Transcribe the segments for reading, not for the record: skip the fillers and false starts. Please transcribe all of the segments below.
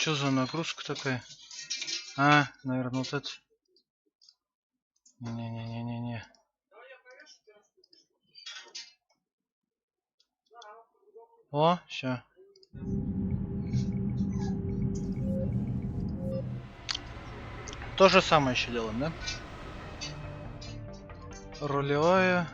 Что за нагрузка такая? А, наверное, вот это. Не-не-не-не-не. О, все. То же самое еще делаем, да? Рулевая.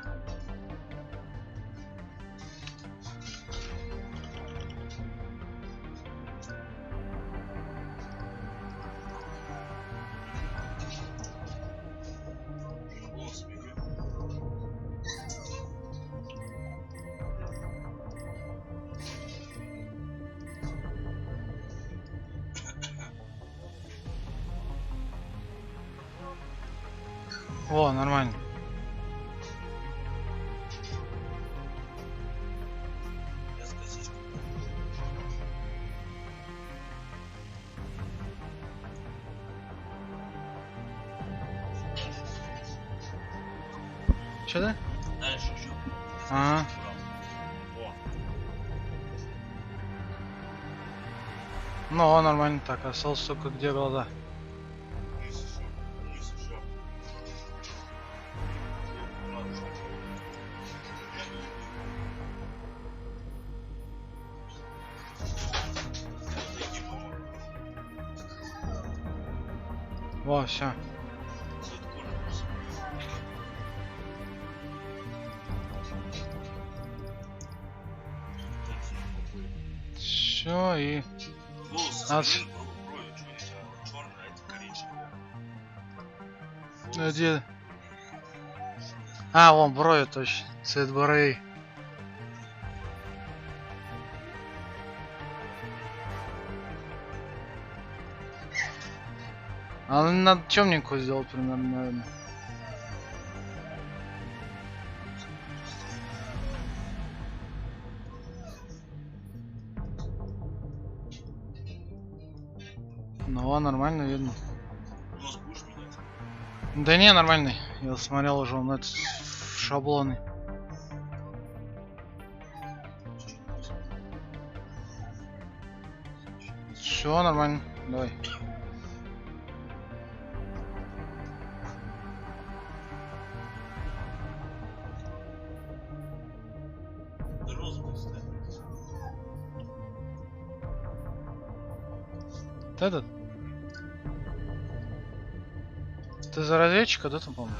О, нормально. Че да? Дальше еще. Ага. Ну, нормально так, осталось только где глаза. Во, все. Все и. Где? А, вон брови точно. Цвет бровей. А надо темненькую сделать примерно, наверное. Ну, нормально видно. Да не, нормальный. Я смотрел уже на этот шаблоны. Все нормально. Давай. Этот? Ты за разведчика, да, там, по-моему?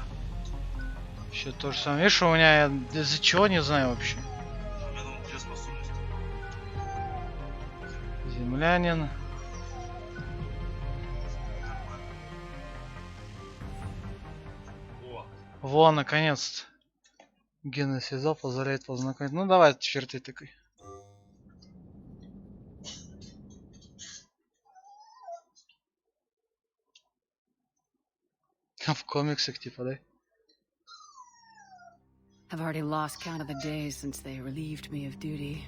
Еще то же самое. Видишь, у меня из-за чего не знаю вообще. Землянин. Во, наконец-то. Генный связал, позволяет познакомить. Ну давай, черты такой. В комиксах типа, да? I've already lost count of the days since they relieved me of duty.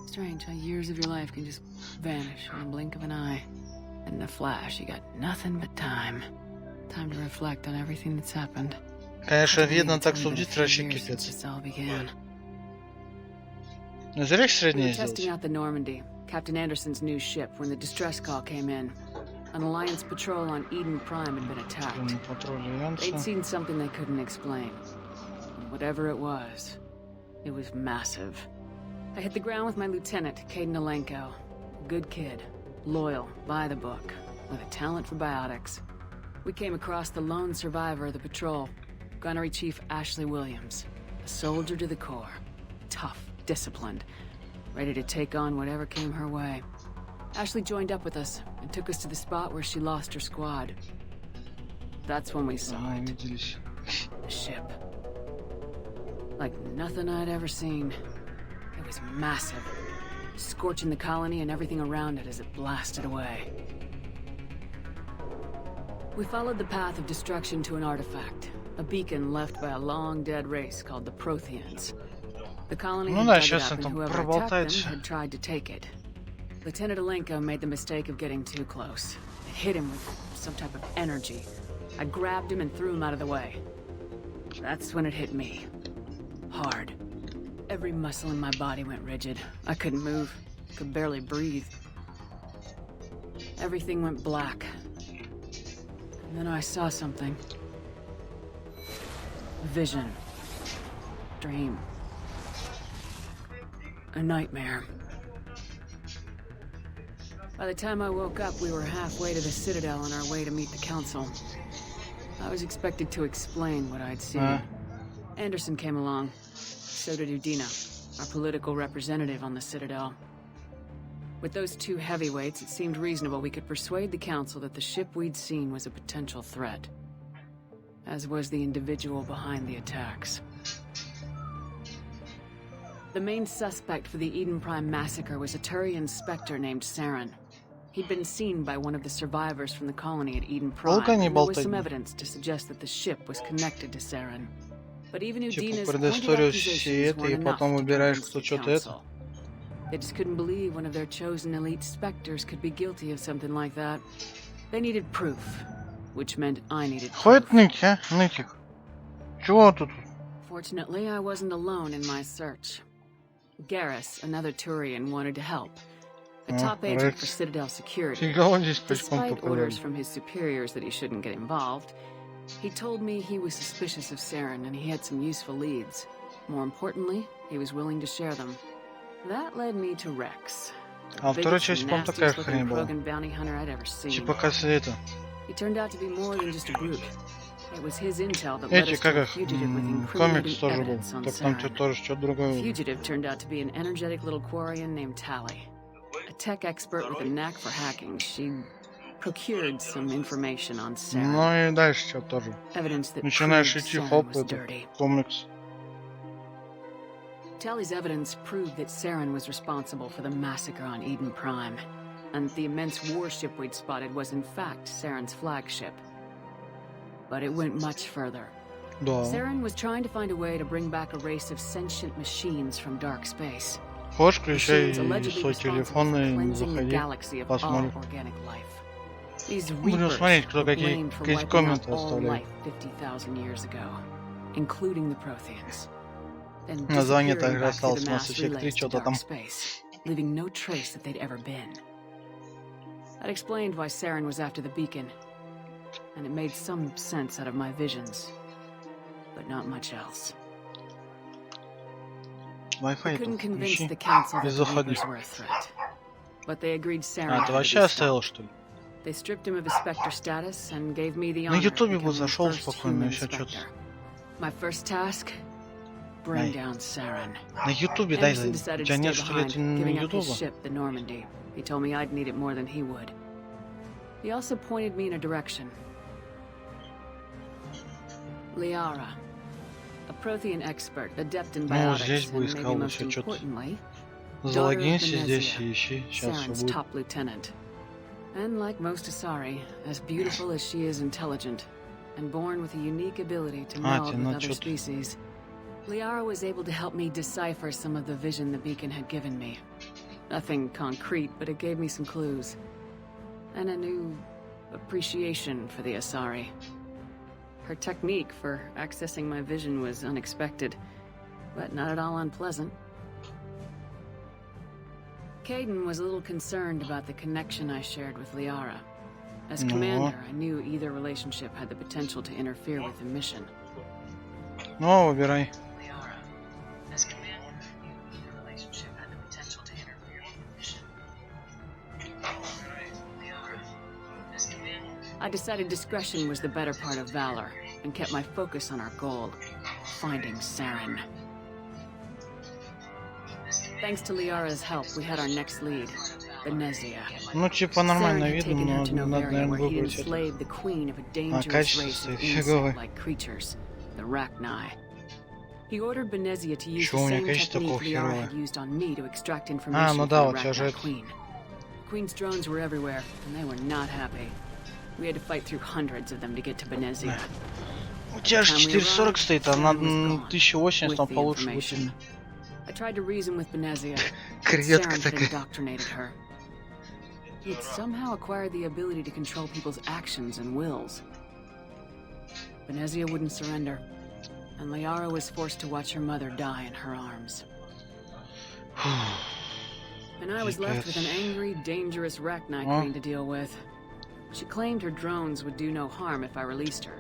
Strange how years of your life can just vanish in the blink of an eye. And in a flash, you got nothing but time. Time to reflect on everything that's happened. Конечно, видно так субтитры вообще кипец. Зря среднее сделать. Testing out the Normandy, Captain Anderson's new ship, when the distress call came in. An Alliance patrol on Eden Prime had been attacked. They'd seen something they couldn't explain. And whatever it was massive. I hit the ground with my lieutenant, Caden Alenko. Good kid, loyal, by the book, with a talent for biotics. We came across the lone survivor of the patrol, Gunnery Chief Ashley Williams. A soldier to the core. Tough, disciplined, ready to take on whatever came her way. Ashley joined up with us and took us to the spot where she lost her squad. That's when we saw it. The ship. Like nothing I'd ever seen. It was massive, scorching the colony and everything around it as it blasted away. We followed the path of destruction to an artifact, a beacon left by a long-dead race called the Protheans. The colony had dug it up, and whoever attacked them had tried to take it. Lieutenant Alenko made the mistake of getting too close. It hit him with some type of energy. I grabbed him and threw him out of the way. That's when it hit me. Hard. Every muscle in my body went rigid. I couldn't move. Could barely breathe. Everything went black. And then I saw something. A vision. Dream. A nightmare. By the time I woke up, we were halfway to the Citadel on our way to meet the Council. I was expected to explain what I'd seen. Anderson came along. So did Udina, our political representative on the Citadel. With those two heavyweights, it seemed reasonable we could persuade the Council that the ship we'd seen was a potential threat. As was the individual behind the attacks. The main suspect for the Eden Prime massacre was a Turian Spectre named Saren. He'd been seen by one of the survivors from the colony at Eden Prime, and there was some evidence to suggest that the ship was connected to Saren. But even Udina's pointed accusations weren't enough to convince the Council. They just couldn't believe one of their chosen elite Spectres could be guilty of something like that. They needed proof, which meant I needed proof. Fortunately, I wasn't alone in my search. Garrus, another Turian, wanted to help. A top agent for Citadel security. Despite orders from his superiors that he shouldn't get involved, he told me he was suspicious of Saren and he had some useful leads. More importantly, he was willing to share them. That led me to Rex. The biggest, nastiest looking Krogan bounty hunter I'd ever seen. He turned out to be more than just a brute. It was his intel that led us to a fugitive with incriminating evidence on Saren. The fugitive turned out to be an energetic little Quarian named Tally. A tech expert with a knack for hacking, she procured some information on Saren. Evidence that proved Saren was dirty. Tally's evidence proved that Saren was responsible for the massacre on Eden Prime, and the immense warship we'd spotted was in fact Saren's flagship. But it went much further. Saren was trying to find a way to bring back a race of sentient machines from dark space. Machines allegedly responsible for cleansing the galaxy of all organic life. These Reapers were blamed for wiping out all life 50,000 years ago, including the Protheans. Then disappearing back through the mass relays to dark space, leaving no trace that they'd ever been. That explained why Saren was after the beacon, and it made some sense out of my visions, but not much else. I couldn't convince the Council that the Reapers were a threat, but they agreed Saren had to be stopped. They stripped him of his Spectre status and gave me the honor of becoming the first human Spectre. My first task? Bring down Saren. Anderson decided to stay behind, giving up his ship, the Normandy. He told me I'd need it more than he would. He also pointed me in a direction. Liara, a Prothean expert, adept in biotics, and maybe most importantly, daughter of Benezia, Saren's top lieutenant. And like most Asari, as beautiful as she is intelligent, and born with a unique ability to meld with other species, Liara was able to help me decipher some of the vision the beacon had given me. Nothing concrete, but it gave me some clues. And a new appreciation for the Asari. Her technique for accessing my vision was unexpected, but not at all unpleasant. Kaidan was a little concerned about the connection I shared with Liara. As commander, I knew either relationship had the potential to interfere with the mission. Выбирай. As commander, I knew either relationship had the potential to interfere with the mission. I decided discretion was the better part of valor, and kept my focus on our goal, finding Saren. Thanks to Liara's help, we had our next lead, Benezia. Нормально Saren had видно, taken her но to надо, Novaria, наверное, where he'd выбрать это. enslaved the queen of a dangerous качество race of фиговое. insect-like creatures, the Rachni. He ordered Benezia to use Чё the у меня same качество technique такое Liara херовое? had used on me to extract information ну from да, the у тебя же Rachni это... queen. The queen's drones were everywhere, and they were not happy. We had to fight through hundreds of them to get to Benezia. У тебя же 440 стоит, а на 1080 там получше будет. I tried to reason with Benezia. Креветка Saren had такая. indoctrinated her. He'd somehow acquired the ability to control people's actions and wills. Benezia wouldn't surrender, and Liara was forced to watch her mother die in her arms. And I was left with an angry, dangerous Rachni queen to deal with. She claimed her drones would do no harm if I released her.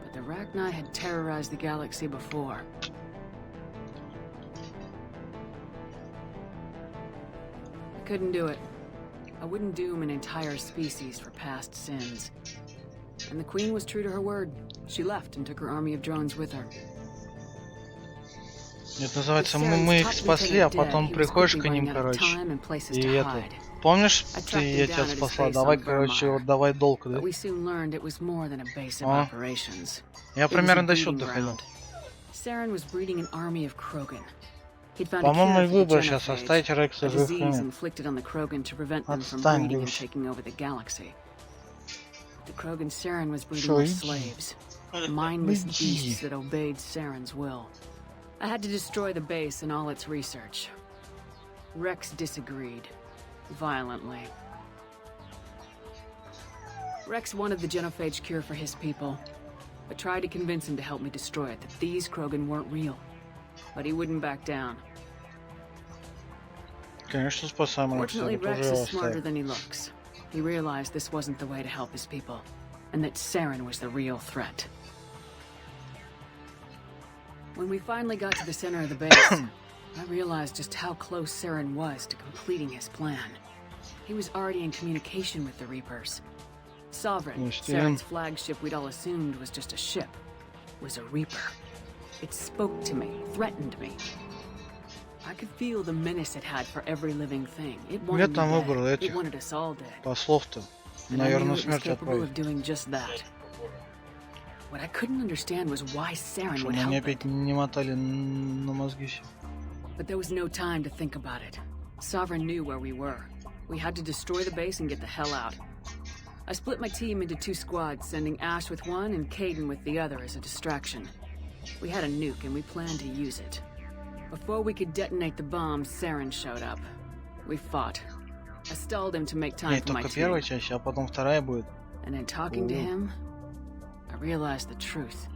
But the Rachni had terrorized the galaxy before. I couldn't do it. I wouldn't doom an entire species for past sins. And the queen was true to her word. She left and took her army of drones with her. Это называется, мы их спасли, а потом приходишь к ним, короче, и это... Помнишь, я тебя спасла? Давай, короче, вот давай долг, да? Я примерно до сюда доходил. По-моему, и выбор сейчас оставить Рекса живыми. Отстань, Люш. Что, иди. I had to destroy the base and all its research. Rex disagreed. Violently. Rex wanted the genophage cure for his people. I tried to convince him to help me destroy it, that these Krogan weren't real. But he wouldn't back down. Конечно, спасаем Рекса. Fortunately, Rex is smarter than he looks. He realized this wasn't the way to help his people, and that Saren was the real threat. When we finally got to the center of the base, I realized just how close Saren was to completing his plan. He was already in communication with the Reapers. Sovereign, Saren's flagship we'd all assumed was just a ship, was a Reaper. It spoke to me, threatened me. I could feel the menace it had for every living thing. It wanted me dead. It wanted us all dead. Послов-то, наверное, смерть отправить. Of doing just that. What I couldn't understand was why Saren would help it. But there was no time to think about it. Sovereign knew where we were. We had to destroy the base and get the hell out. I split my team into 2 squads, sending Ash with one and Caden with the other as a distraction. We had a nuke and we planned to use it. Before we could detonate the bomb, Saren showed up. We fought. I stalled him to make time for my team. And in talking to him, I realized the truth.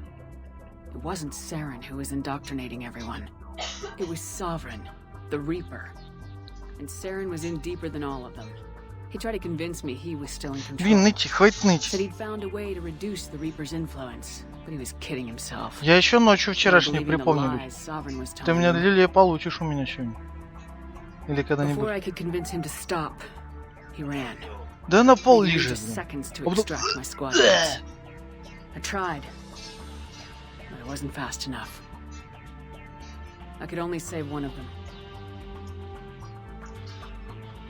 It wasn't Saren who was indoctrinating everyone. It was Sovereign, the Reaper. And Saren was in deeper than all of them. He tried to convince me he was still in control. Said he'd found a way to reduce the Reaper's influence, but he was kidding himself. Я еще ночью вчерашний припомню. Ты мне лилия получишь у меня сегодня. Или когда-нибудь. Before I could convince him to stop, he ran. Да на пол лежит. I tried, but it wasn't fast enough. I could only save one of them.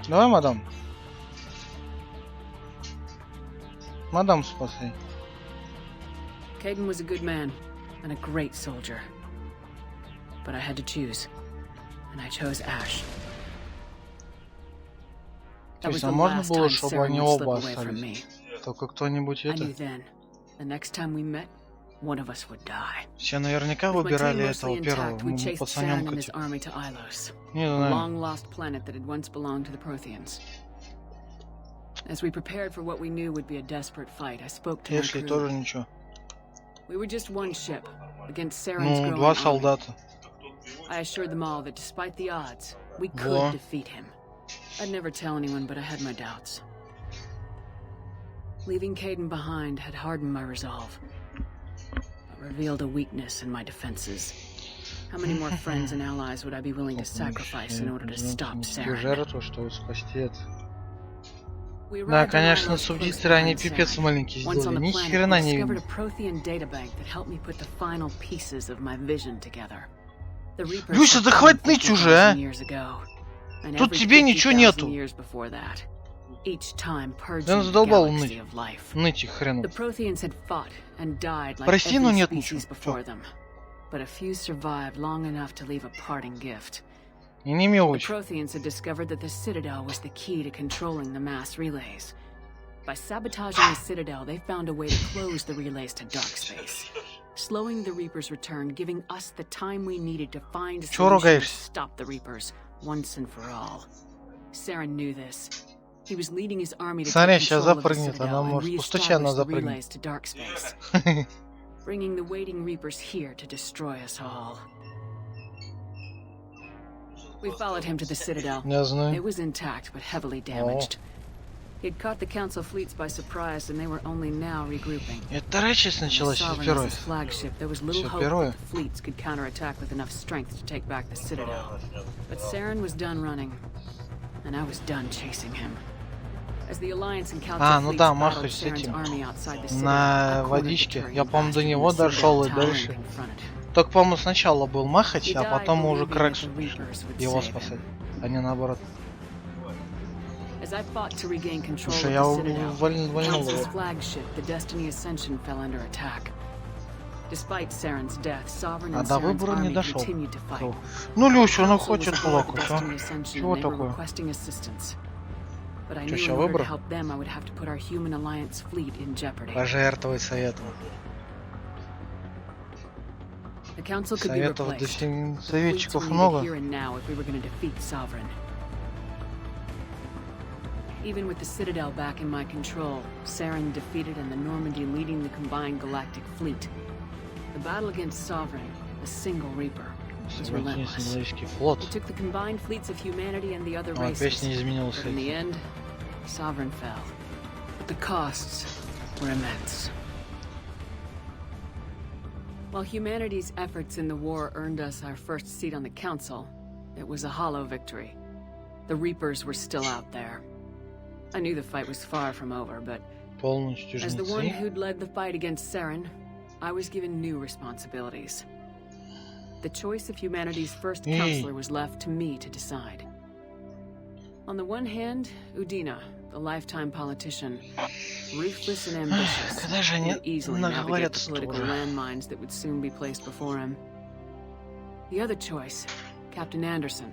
Давай, мадам. Мадам, спаси. Caden was a good man and a great soldier. But I had to choose, and I chose Ash. То есть, можно было, чтобы они оба остались? Только кто-нибудь это? The next time we met, one of us would die. Все наверняка выбирали этого первого, пацаненка. Не знаю. Long lost planet that had once belonged to the Protheans. As we prepared for what we knew would be a desperate fight, I spoke to my Если crew. тоже ничего. We were just one ship against Saren's growing 2 солдата. I assured them all that despite the odds, we could defeat him. I'd never tell anyone, but I had my doubts. Leaving Caden behind had hardened my resolve, but revealed a weakness in my defenses. How many more friends and allies would I be willing to sacrifice in order to stop Saren? Да, конечно, субтитры они пипец маленькие сделали. Ни хрена не видно. Люся, да хватит ныть уже, а! Тут тебе ничего нету. Да задолбал ныть. Ныть их хрену. Прости, но нет ничего. И не мелочь. The Protheans had discovered that the Citadel was the key to controlling the mass relays. By sabotaging the Citadel, they found a way to close the relays to dark space, slowing the Reapers' return, giving us the time we needed to find a solution to stop the Reapers once and for all. Saren knew this. He was leading his army to take control of the Citadel and reestablish the relays to dark space, bringing the waiting Reapers here to destroy us all. We followed him to the Citadel. Я знаю. It was intact, but heavily damaged. He'd caught the Council fleets by surprise, and they were only now regrouping. Это речь началась с первой. Flagship, there was little hope that the fleets could counterattack with enough strength to take back the Citadel. But Saren was done running, and I was done chasing him. As the Alliance and Council ну fleets да, battled махач с Saren's этим. army outside the Citadel, На I cornered the водичке. turret Я, and по-моему, до bashed in него the дошел и Citadel tower дальше. and confronted. Только, по-моему, сначала был махач, He а died потом уже believing Крэкс that the Reapers would его save him. спасать, а не наоборот. As I fought to regain control of Слушай, the я Citadel, вальнул Council's его. flagship, the Destiny Ascension, fell under attack. Despite Saren's death, Sovereign А and до Saren's выбора не army дошел. continued to fight. Ну, Люся, ну Council was хочет aboard the плакать, а? Destiny Ascension, Чего and they were такое? requesting assistance. But I Чё, knew ща in order to выбор? help them, I would have to put our Human Alliance fleet in jeopardy. Пожертвовать советом. The Council could be Советов, replaced. The fleets советчиков were needed много. here and now if we were going to defeat Sovereign. Even with the Citadel back in my control, Saren defeated and the Normandy leading the combined galactic fleet. The battle against Sovereign, a single Reaper, was relentless. флот. It took the combined fleets of humanity and the other Но опять races, не изменилось. but in the end, Sovereign fell. But the costs were immense. While humanity's efforts in the war earned us our first seat on the Council, it was a hollow victory. The Reapers were still out there. I knew the fight was far from over, but Полностью as the one жнецы. who'd led the fight against Saren, I was given new responsibilities. The choice of humanity's first counselor was left to me to decide. On the one hand, Udina, the lifetime politician, ruthless and ambitious, Когда же они could easily navigate the наговорятся political тоже? landmines that would soon be placed before him. The other choice, Captain Anderson,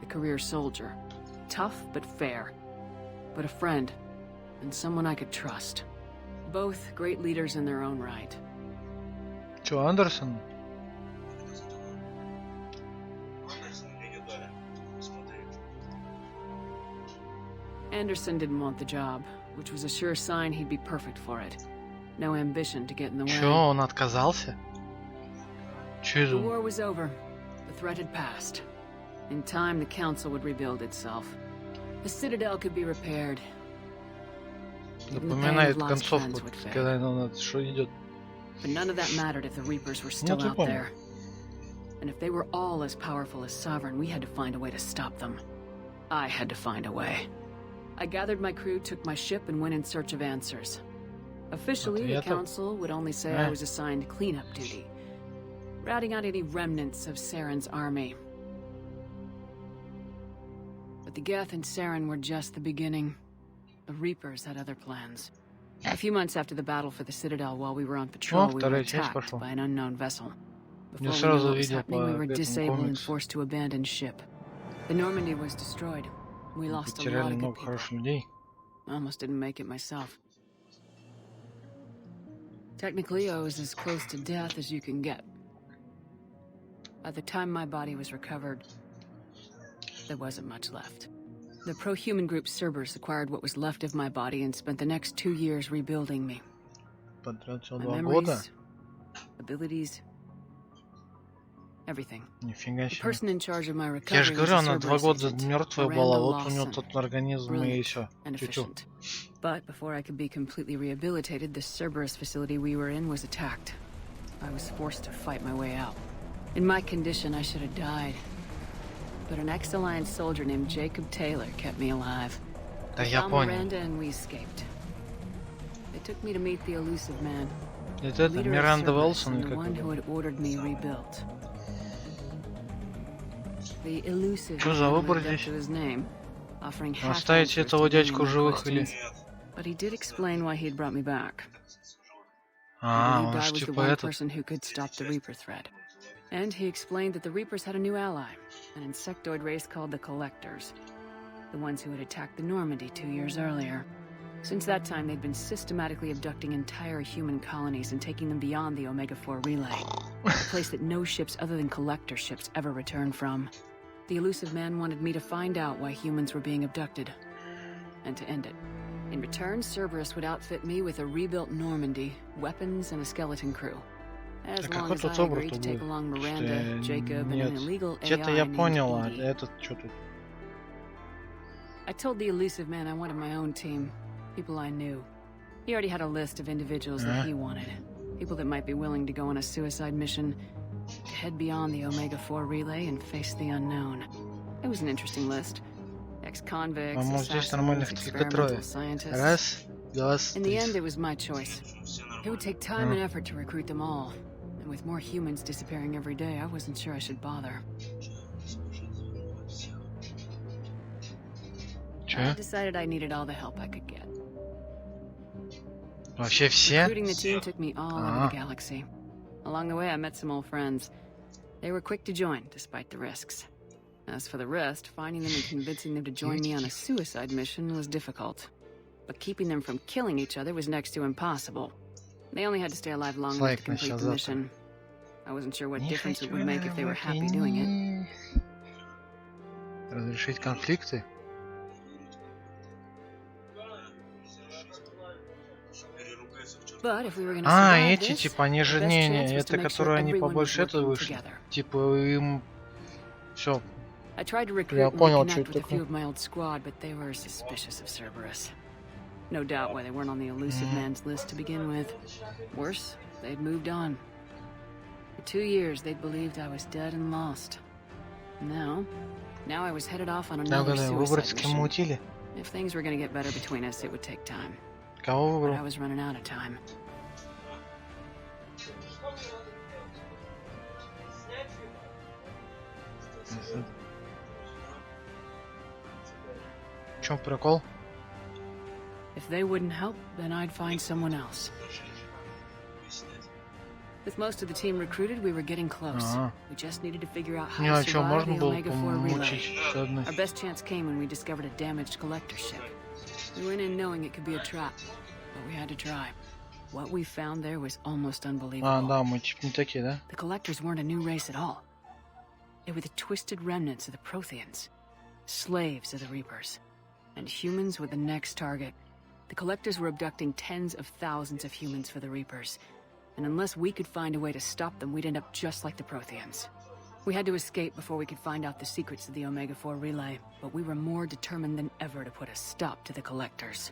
the career soldier, tough but fair, but a friend, and someone I could trust. Both great leaders in their own right. Чё, Андерсон? Anderson didn't want the job, which was a sure sign he'd be perfect for it. No ambition to get in the way. Чё, он отказался? Чё The это? war was over. The threat had passed. In time, the Council would rebuild itself. The Citadel could be repaired. Even the pain Напоминает of lost концовку, friends would fade. когда он что идет. But none of that mattered if the Reapers were still ты out помнишь. there. And if they were all as powerful as Sovereign, we had to find a way to stop them. I had to find a way. I gathered my crew, took my ship, and went in search of answers. Officially, the Ответов? Council would only say I was assigned cleanup duty, routing out any remnants of Saren's army. But the Geth and Saren were just the beginning. The Reapers had other plans. A few months after the battle for the Citadel, while we were on patrol, we were вторая часть attacked пошла. by an unknown vessel. Я Before we knew сразу what was видел happening, we по were этому disabled and комиксу. forced to abandon ship. The Normandy was destroyed. We lost a lot Потеряли of good много people. хороших людей. I almost didn't make it myself. Technically, I was as close to death as you can get. By the time my body was recovered, there wasn't much left. The pro-human group Cerberus acquired what was left of my body and spent the next 2 years rebuilding me. Потратил My 2 года. memories, abilities, everything. Нифига The себе. person in charge of my Я recovery же was говорю, a она 2 Cerberus года agent, мертвая Miranda была, вот у него Lawson. тот организм и Brilliant все. and Тю-тю. efficient. But before I could be completely rehabilitated, the Cerberus facility we were in was attacked. I was forced to fight my way out. In my condition, I should have died. But an ex-Alliance soldier named Jacob Taylor kept me alive. Да We я found понял. Miranda and we escaped. They took me to meet the elusive man, Это leader of Миранда Cerberus Уэлсон, and или the как one who это? had ordered me rebuilt. The elusive Чё за man выбор lived up здесь? to his name, offering half Оставить answers этого to any of дядьку my живых или... questions. But he did explain why he had brought me back. А, He он believed I же was the типа one этот. person who could stop the Reaper threat. And he explained that the Reapers had a new ally, an insectoid race called the Collectors, the ones who had attacked the Normandy 2 years earlier. Since that time, they'd been systematically abducting entire human colonies and taking them beyond the Omega-4 relay, a place that no ships other than Collector ships ever return from. The elusive man wanted me to find out why humans were being abducted, and to end it. In return, Cerberus would outfit me with a rebuilt Normandy, weapons, and a skeleton crew. As Так long какой as тут I собор agreed to take будет? along Miranda, Jacob, and Нет. an illegal Где-то AI я named понял, а Edie. этот что тут? I told the elusive man I wanted my own team, people I knew. He already had a list of individuals that he wanted, people that might be willing to go on a suicide mission, to head beyond the Omega-4 relay and face the unknown. It was an interesting list. Ex-convicts, По-моему, здесь assassins, нормальных только трое. experimental scientists. Раз, два, In the три. end, it was my choice. It would take time and effort to recruit them all. And with more humans disappearing every day, I wasn't sure I should bother. I decided I needed all the help I could get. Вообще все? Recruiting the team took me all over the galaxy. Along the way, I met some old friends. They were quick to join, despite the risks. As for the rest, finding them and convincing them to join me on a suicide mission was difficult. But keeping them from killing each other was next to impossible. They only had to stay alive long enough to complete the mission. I wasn't sure what difference it would make if they were happy doing it. Разрешить конфликты? But if we were gonna А, survive эти this, типа, они же, the best не, chance was это to make sure которые они everyone was побольше этого working вышли. together. Типа им... Все. I tried to recruit Я and понял, что reconnect это with a few такое. of my old squad, but they were suspicious of Cerberus. No doubt why they weren't on the elusive man's list to begin with. Worse, they'd moved on. For 2 years, they'd believed I was dead and lost. Now I was headed off on Да, another угадай, выбрать, с suicide кем мы mission. мутили? If things were gonna get better between us, it would take time. Кого But I выбрал? was running out of time. В чем прикол? If they wouldn't help, then I'd find someone else. With most of the team recruited, we were getting close. We just needed to figure out how Не, to а что, survive можно the было Omega-4 relay. помучить одной? Our best chance came when we discovered a damaged collector ship. We went in knowing it could be a trap, but we had to try. What we found there was almost А, unbelievable. да, мы типа не такие, да? The collectors weren't a new race at all. They were the twisted remnants of the Protheans, slaves of the Reapers, and humans were the next target. The collectors were abducting tens of thousands of humans for the Reapers, and unless we could find a way to stop them, we'd end up just like the Protheans. We had to escape before we could find out the secrets of the Omega-4 relay, but we were more determined than ever to put a stop to the collectors.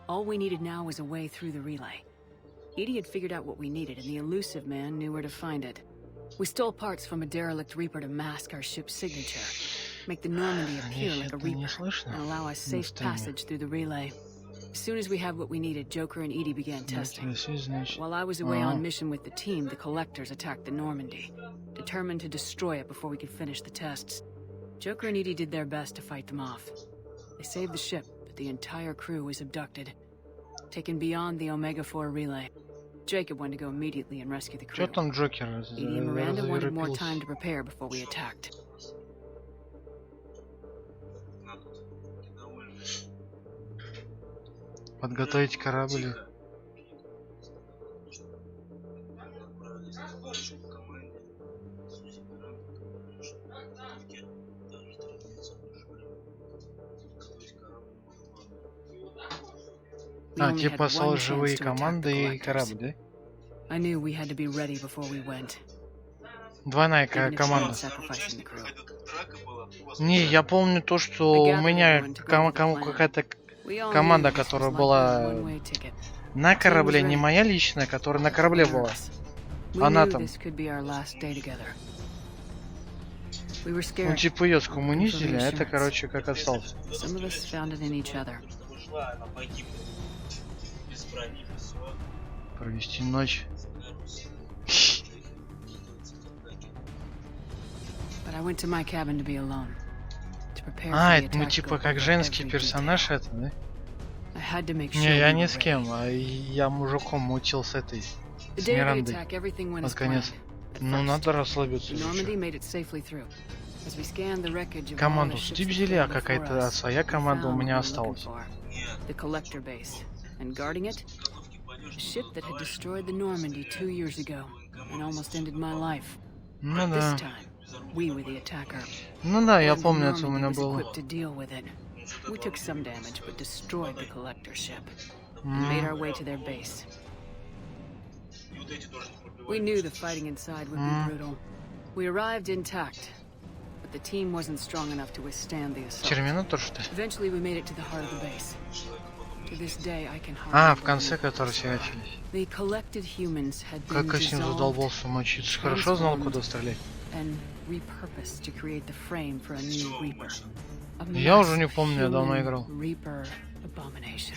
All we needed now was a way through the relay. Edie had figured out what we needed, and the elusive man knew where to find it. We stole parts from a derelict Reaper to mask our ship's signature, make the Normandy appear like a Reaper, and allow us safe passage through the relay. As soon as we had what we needed, Joker and Edie began testing. While I was away on mission with the team, the collectors attacked the Normandy, determined to destroy it before we could finish the tests. Joker and Edie did their best to fight them off. They saved the ship, but the entire crew was abducted, taken beyond the Omega-4 relay. Jacob wanted to go immediately and rescue the crew. Что там Джокер? Edie and Miranda wanted more time to prepare before we attacked. Подготовить корабль. А, типа живые команды и корабль, да? I knew we had to be ready before we went. Двойная команда. Не, я помню то, что у меня какая-то команда, которая была на корабле, не моя личная, которая на корабле была. Она там. Ну, типа ее скоммунизили, а это, короче, как остался. Провести ночь. А, это мы типа как женский персонаж, это, да? Не, я ни с кем, а я мужиком мутил с этой, с Мирандой. Под конец. Ну, надо расслабиться. Команду Стив взяли, а какая-то своя команда у меня осталась. Ну да. Ну да, я помню, это у меня было. We took some damage, but destroyed the collector ship and made our way to their base. We knew the fighting inside would be brutal. We arrived intact, but the team wasn't strong enough to withstand the assault. Терминатор, что ли? Eventually, we made it to the heart of the base. To this day, I can А, в конце, которые фигачились. The collected humans had been Как я с ним задолбался мочиться. Хорошо знал, куда стрелять. And repurposed to create the frame for a new Reaper. Я уже не помню, я давно играл. Reaper abomination.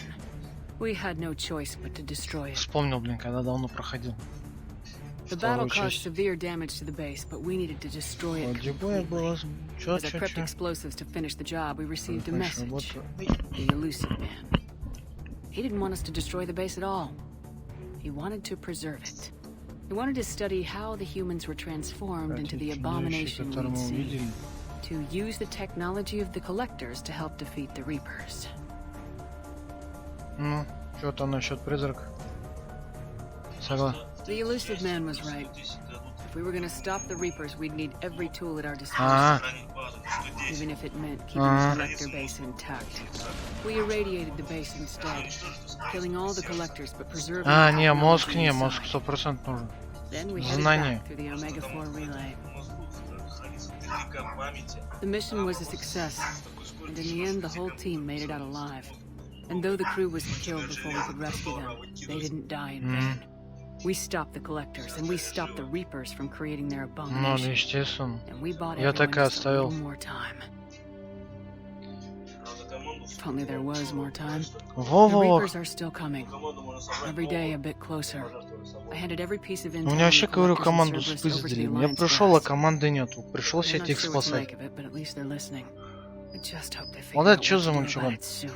We had no choice but to destroy it. Вспомнил, блин, когда давно проходил. The battle caused severe damage to the base, but we needed to destroy it completely. As I prepped explosives to finish the job, we received a message. The elusive man. He didn't want us to destroy the base at all. He wanted to preserve it. He wanted to study how the humans were transformed into the abomination we'd seen. To use the technology of the collectors to help defeat the Reapers. Ну, что там насчет призрака? Согласен. The elusive man was right. If we were going to stop the Reapers, we'd need every tool at our disposal. Even if it meant keeping the collector base intact. We irradiated the base instead, killing all the collectors but preserving не, мозг 100% нужен. Then we headed back through the Omega-4 relay. The mission was a success, and in the end the whole team made it out alive. And though the crew was killed before we could rescue them, they didn't die in vain. We stopped the collectors, and we stopped the Reapers from creating their abomination. Ну, естественно. And we bought Я так и everyone just a little оставил. more time. If only there was more time. The Во-во. Reapers are still coming. Every day a bit closer. I handed every piece of У intel меня вообще, on the говорю, collectors and команду Cerberus over to спиздили. the Я Alliance пришел, а brass. команды нету. Пришлось I'm not идти их sure what to спасать. make of it, but at least they're listening. I just hope they figure Вот out это what чё to за do мальчуган? about it soon.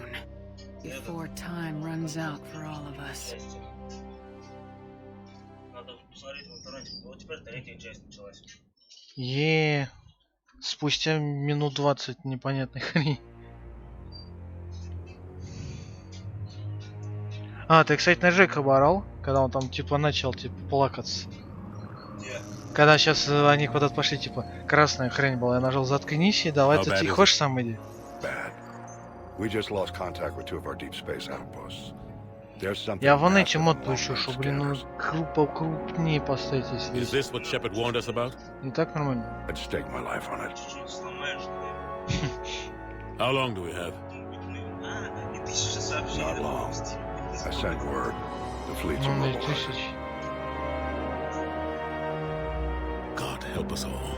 Before time runs out for all of us. Спустя минут 20 непонятной хрень. А, ты, кстати, на Джека орал, когда он там типа начал плакаться. Когда сейчас они куда-то пошли, типа, красная хрень была, я нажал заткнись и давай ты тихо сам иди. Я вон эти мод поищу, что, блин, ну крупнее поставить, если не так нормально. How long do we have? Not long. I sent word. The fleet's on the way. God help us all.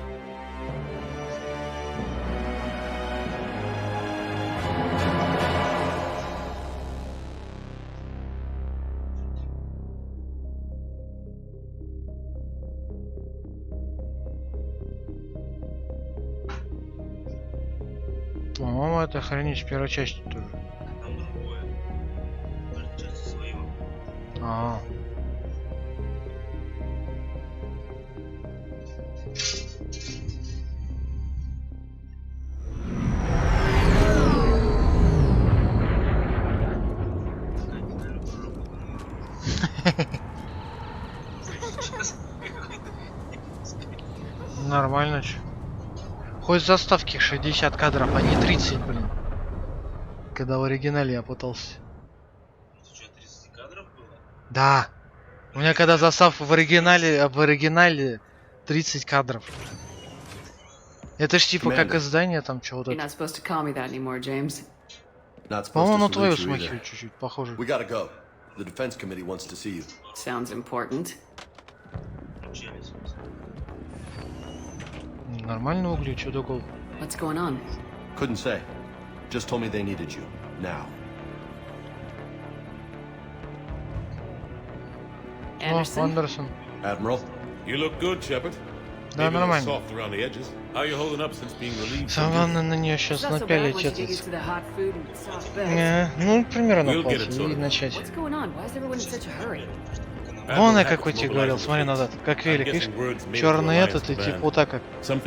По-моему, это хранить в первой части тоже. А. Нормально, чё. Хоть заставки 60 кадров, а не 30, блин. Когда в оригинале я пытался. Да. У меня когда заставка в оригинале 30 кадров. Это ж типа как издание там чего-то. По-моему, на твою смахивает чуть-чуть, похоже. Нормально угли, что такого? What's going on? Couldn't say. Just told me they needed you. Now. Андерсон. Admiral. You look good, Shepard. Да, нормально. Soft around the edges. How are you holding up since being relieved? Самое главное на нее сейчас напялить этот. Ну, примерно на палце и начать. Вон я какой тебе говорил, смотри назад, как велик, видишь? Черный этот и типа вот так как. Я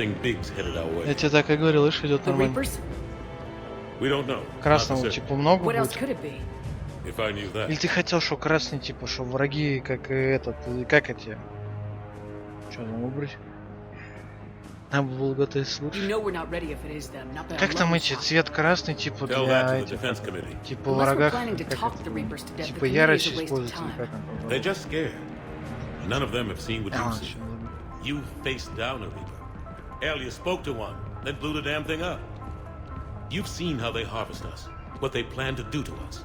тебе так и говорил, видишь, идет нормально. Красного типа много будет. Или ты хотел, что красный типа, что враги как этот, как эти? Что там выбрать? Надо было готовить случай. Как там эти цвет красный типа для этих, типа в врагах, как это, типа ярость используется или как там? None of them have seen what you've seen. You faced down a Reaper. Hell, you spoke to one, then blew the damn thing up. You've seen how they harvest us, what they plan to do to us.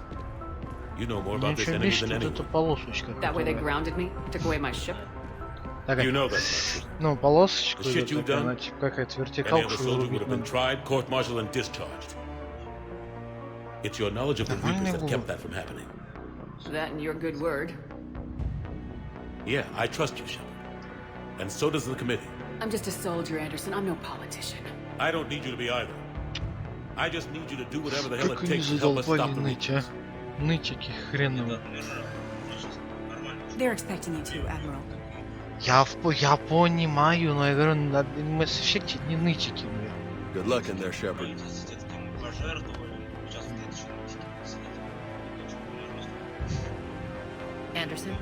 You know more about this enemy than anyone. That way they grounded me, took away my ship. You know that's not true. Ну, полосочка, The shit you've done, какая-то any вертикалка, other что soldier would have been надо. tried, court-martialed, and discharged. It's your knowledge of the Reapers that kept that from happening. That and your good word. Yeah, I trust you, Shepard. And so does the committee. I'm just a soldier, Anderson. I'm no politician. I don't need you to be either. I just need you to do whatever the hell it Как они takes to help us stop задолбали the ныть, Reapers. а? Нытики хреновые. They're expecting you to, Admiral. Я понимаю, но я говорю, на Mass Effect не нытики, блин. Good luck in there, Shepard. Anderson?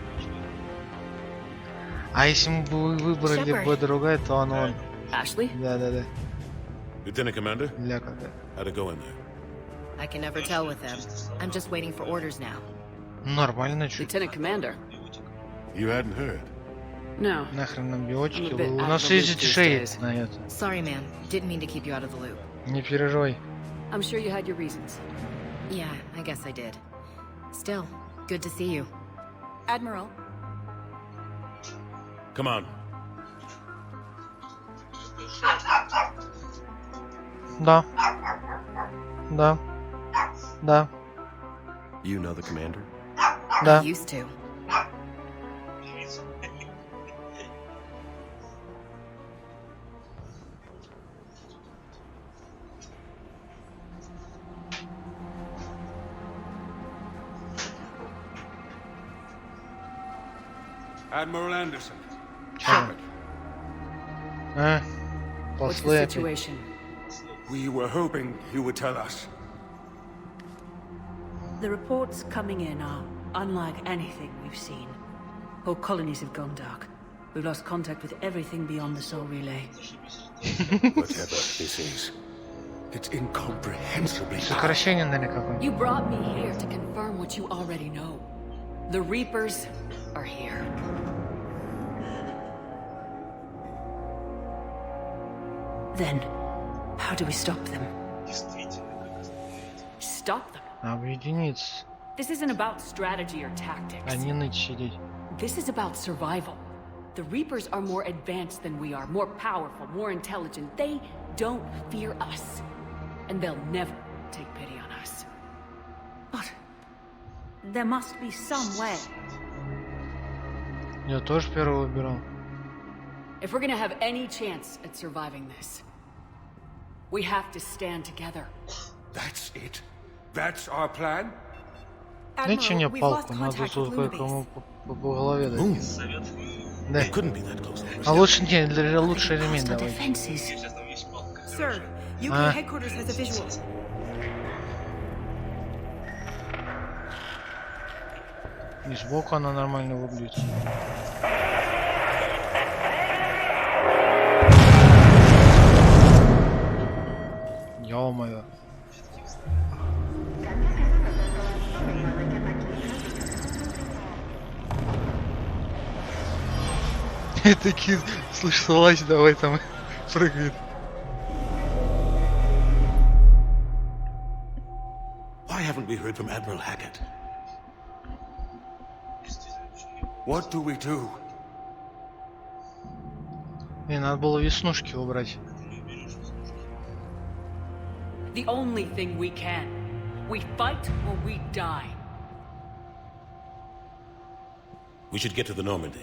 А если мы бы выбрали бы другая, то оно... Ashley? Да. Lieutenant Commander, Ля какая. how'd it go in there? I can never tell with them. I'm just waiting for orders now. Нормально, чуть. Lieutenant Commander? You hadn't heard. No. Нахрен нам биотики. I'm a bit У out нас of the есть loop these шеи days. на это. Sorry, man. Didn't mean to keep you out of the loop. Не переживай. I'm sure you had your reasons. Yeah, I guess I did. Still, good to see you. Admiral, Come on. Да. You know the commander? Да. I used to. Admiral Anderson. Shepard. What's the Послы опять. situation? We were hoping you would tell us. the reports coming in are unlike anything we've seen. Whole colonies have gone dark. We've lost contact with everything beyond the Soul Relay. Whatever this is, it's incomprehensibly powerful. Сокращение, наверное, какое-нибудь. You brought me here to confirm what you already know. The Reapers are here. Then, how do we stop them? Stop them. Объединиться, This isn't about strategy or tactics. а не ныть сидеть. This is about survival. The Reapers are more advanced than we are, more powerful, more intelligent. They don't fear us. And they'll never take pity on us. But there must be some way. Я тоже первого выбирал. If we're gonna have any chance at surviving this, we have to stand together. That's it? That's our plan? Дайте мне we've палку, lost надо contact тут with кое-кому Lunabees. по голове дать. Boom. Да. It couldn't be that close. А лучше не, лучше They've ремень lost our давай. defenses. Sir, UK Ah. headquarters has a visual. И сбоку она нормально выглядит. Ё-моё. Такие, слышь, слазь, давай там прыгает. Why haven't we heard from Admiral Hackett? What do we do? Не, надо было веснушки убрать. The only thing we can. We fight or we die. We should get to the Normandy.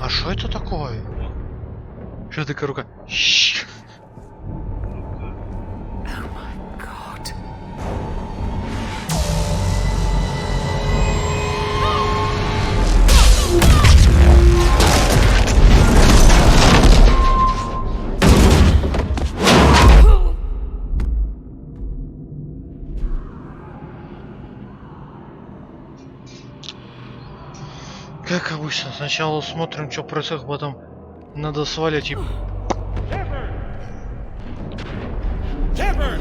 А что это такое? Что такая рука? Щ. Oh my god. Как обычно, сначала смотрим, что происходит, потом надо свалить и... Shepard!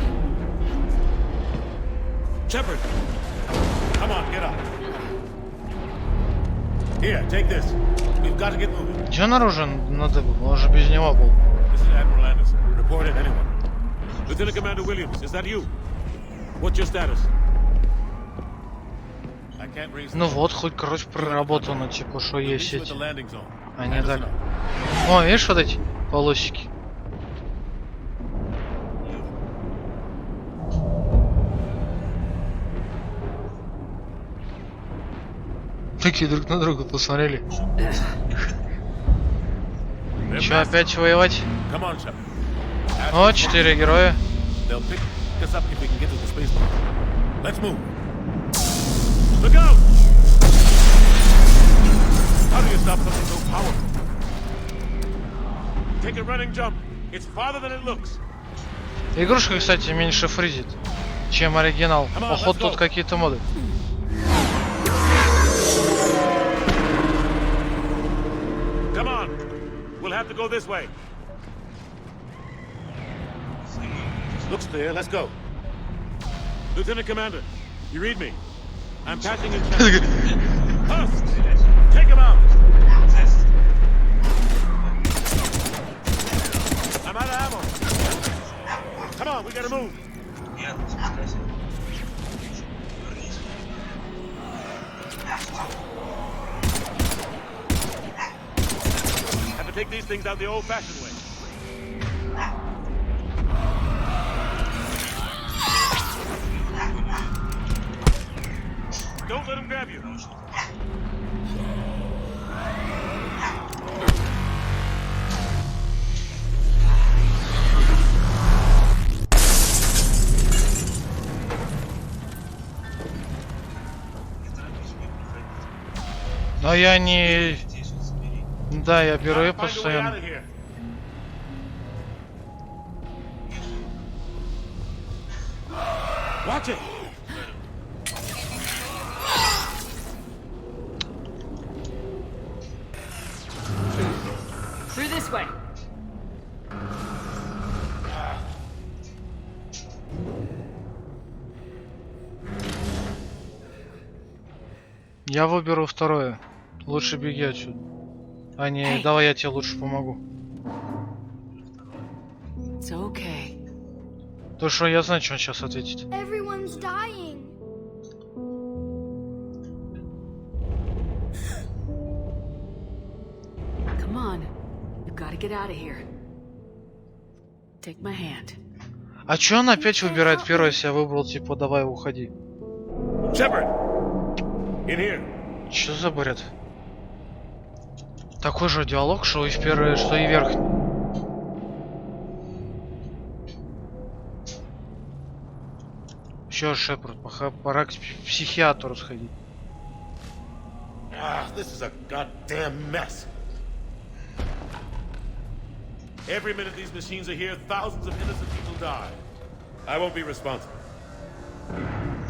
Shepard! Come on, get up. Here, take this. We've got to get moving. Где наружу надо было? Он же без него был. This is Admiral Anderson. Report it, anyone. Lieutenant Commander Williams, is that you? What's your status? I can't raise. Ну вот, хоть, короче, проработано, типа, что есть эти. А не так. О, видишь вот эти полосики? Такие друг на друга посмотрели. Че, опять воевать? О, 4 героя. Игрушка, кстати, меньше фризит, чем оригинал. Походу тут какие-то моды. We'll have to go this way. Looks clear. Let's go. Lieutenant Commander, you read me? I'm passing in check. Husk! Take him out! I'm out of ammo. Come on, we gotta move. Have to take these things out the old-fashioned way. Don't let him grab you. Но я не... Да, я беру ее постоянно. Watch it. Through this way. Я выберу второе. Лучше беги отсюда. А не, давай я тебе лучше помогу. It's okay. То что я знаю, что он сейчас ответит. Everyone's dying. Come on. You've got to get out of here. Take my hand. А чё он опять выбирает первое, если я выбрал, типа, давай уходи? Shepard, in here. Чё за бред? Такой же диалог, что и в первое, что и верхний. Чё, Шепард, пора к психиатру сходить. This is a goddamn mess. Every minute these machines are here, thousands of innocent people die. I won't be responsible.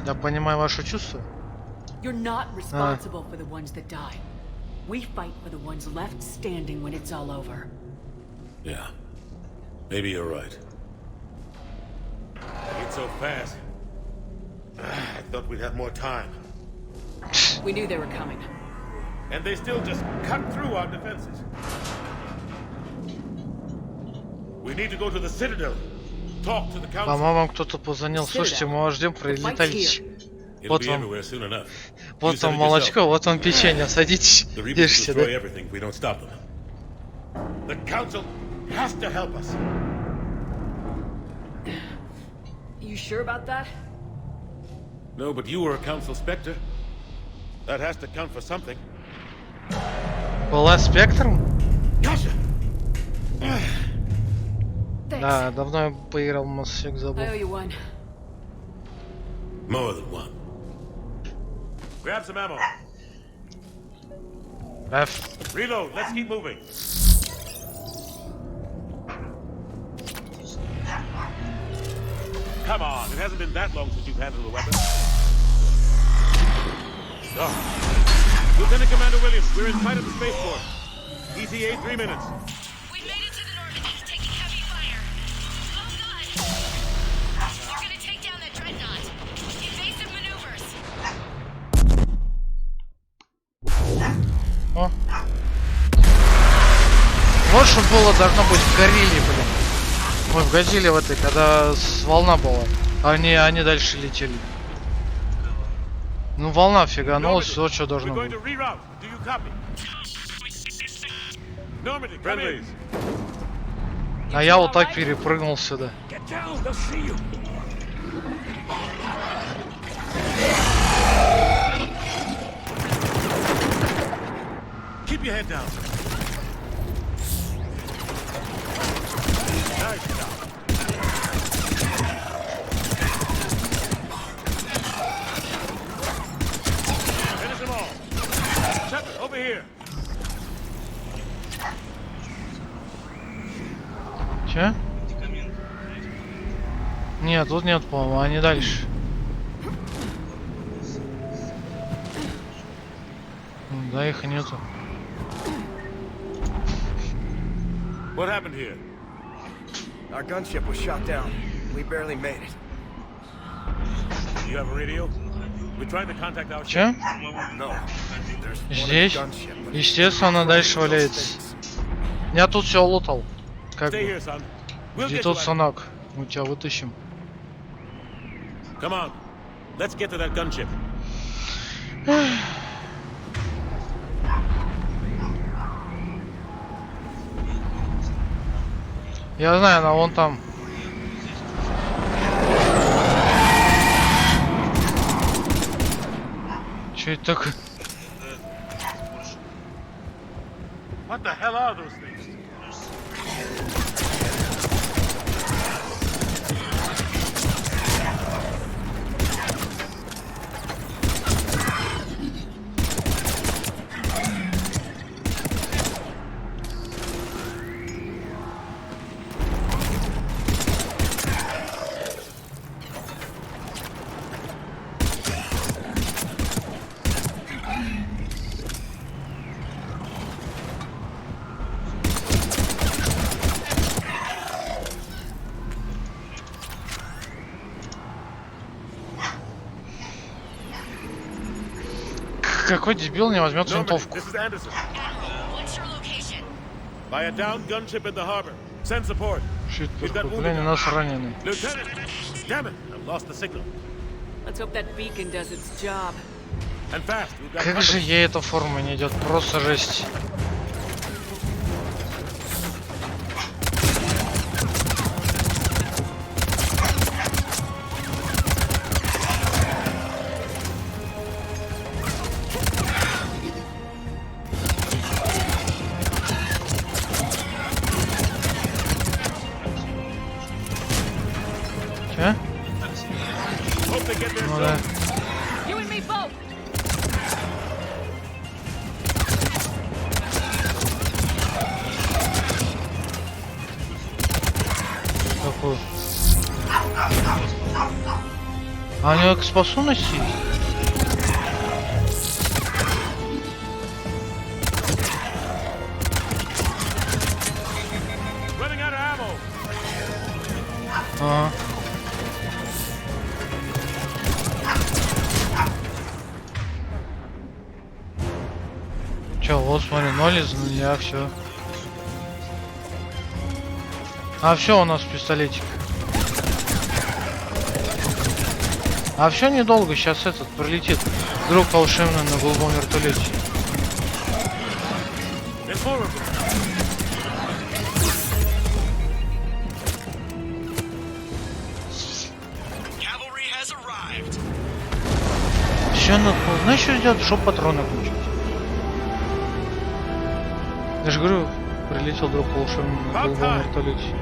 Я понимаю ваши чувства. You're not responsible for the ones that die. We fight for the ones left standing when it's all over. Yeah. Maybe you're right. It's so fast. I thought we'd have more time. We knew they were coming. And they still just cut through our defenses. We need to go to the Citadel. Talk to the council. По-моему, кто-то позвонил. Слушайте, мы вас ждем, прилетайте. Вот вам. Вот вам молочко, вот вам печенье. Садитесь, держите, да? The council has to help us. You sure about that? No, but you were a council spectre. That has to count for something. Была спектром? Gotcha. Да, давно я поиграл в Mass Effect, забыл. I owe you one. More than one. Grab some ammo. Reload. Let's keep moving. Come on. It hasn't been that long since you've handled a weapon. Oh. Lieutenant Commander Williams, we're in sight of the spaceport. ETA 3 minutes. We made it to the north. He's taking heavy fire. Oh God! We're gonna take down that dreadnought. Evasive maneuvers. Вот что было должно быть в Карелии, блин. Мы в Годзилле в этой, когда волна была. Они дальше летели. Ну волна фиганулась, вот что должно быть. А я вот так перепрыгнул сюда. Keep your head down. Nice job. Finish them all. Shepard, over here. Че? Нет, тут нет, по-моему, они дальше. Да, их нету. What happened here? Our gunship was shot down. We barely made it. You have a radio? We tried to contact our Че? No. Здесь? Естественно, дальше валяется. Я тут все лутал. Как бы. Где тот сынок? Мы тебя вытащим. Come on. Let's get to that gunship. Я знаю, она вон там. Че это такое? What the hell are those things? Какой дебил не возьмет винтовку? Шит, блин, нас ранены. Как же ей эта форма не идет, просто жесть. Че? Ну да. Какую? А у него способности есть? Ага. Че, вот смотри, 0 из 0, все. А все у нас пистолетик. А все недолго, сейчас этот прилетит. Друг волшебный на голубом вертолете. Все надо, знаешь, что сделать, чтобы патроны кончить. Я же говорю, прилетел друг волшебный на голубом вертолете.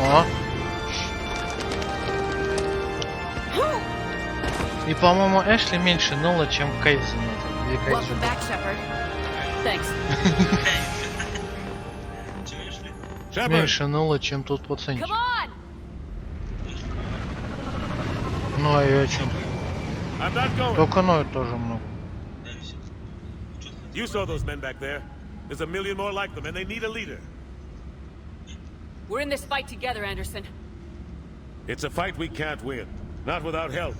О. И, по-моему, Эшли меньше нула, чем Кайзен. Меньше нула, чем тут пацанчик. Ну а я о чем? Только ноет тоже много. You saw those men back there. There's a million more like them, and they need a leader. We're in this fight together, Anderson. It's a fight we can't win. Not without help.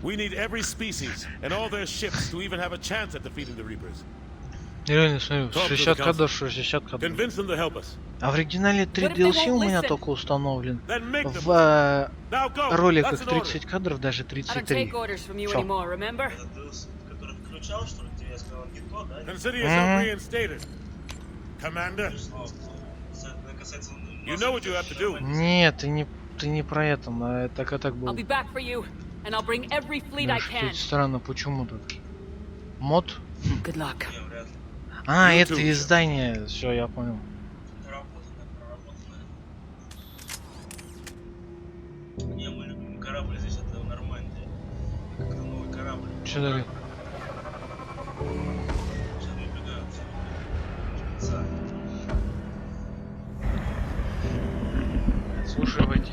We need every species and all their ships to even have a chance at defeating the Reapers. Реально, смотрю, 60 кадров, 60 кадров. Convince them to help us. А в оригинале 3 DLC у меня только установлен. В роликах 30 кадров, даже 33. Нет, ты не про это, а так и так было. Странно, почему так? Мод? А, это издание. Все, я понял. Не, мой любимый корабль здесь это Нормандия. Это новый корабль. Что такое? Сейчас выбегают. Слушай, войди.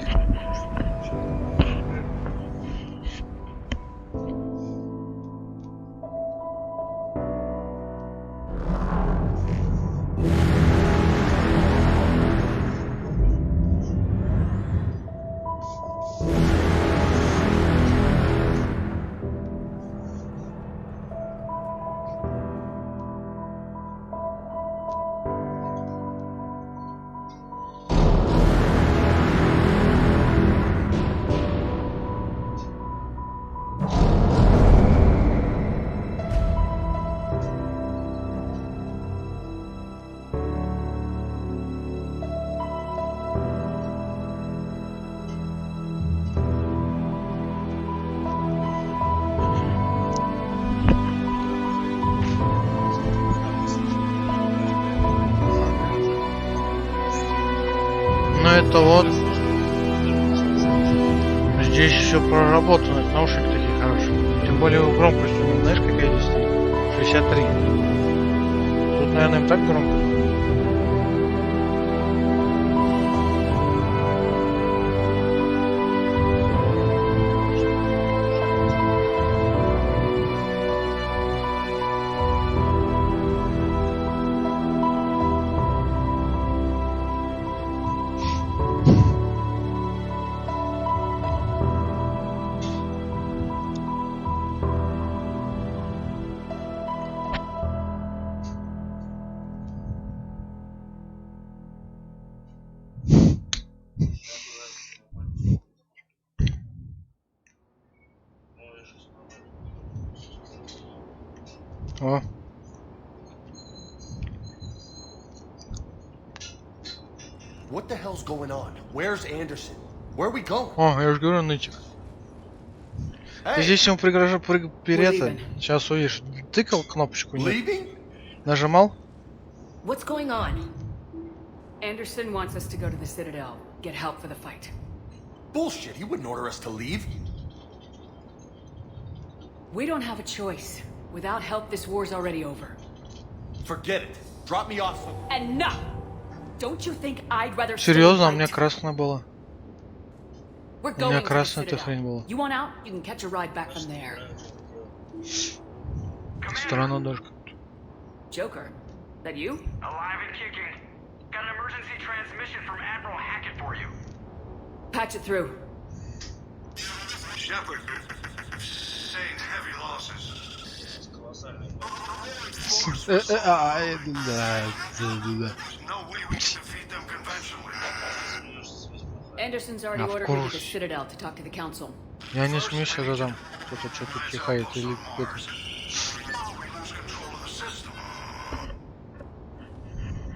Это вот здесь все проработано, наушники такие хорошие. Тем более громкость, знаешь, какая здесь стоит? 63. Тут, наверное, им так громко. О. What the hell's going on? Where's Anderson? Where are we going? О, я же говорю, нытик. Ты здесь ему пригрета. Сейчас увидишь. Тыкал кнопочку, нет? Нажимал? What's going on? Anderson wants us to go to the Citadel, get help for the fight. Bullshit, he wouldn't order us to leave. We don't have a choice. Without help, this war's already over. Forget it. Drop me off. And no! Don't you think I'd rather... Серьезно, у меня красная была. У меня красная эта хрень была. You want out? You can catch a ride back from there. Странно даже. Joker, that you? Alive and kicking. Got an emergency transmission from Admiral Hackett for you. Patch it through. Shepard, saying heavy losses. There's no way we can defeat them conventionally. Anderson's already ordered me to the Citadel to talk to the Council. Я не смеюсь, я задам. Кто-то что-то чихает или кто-то.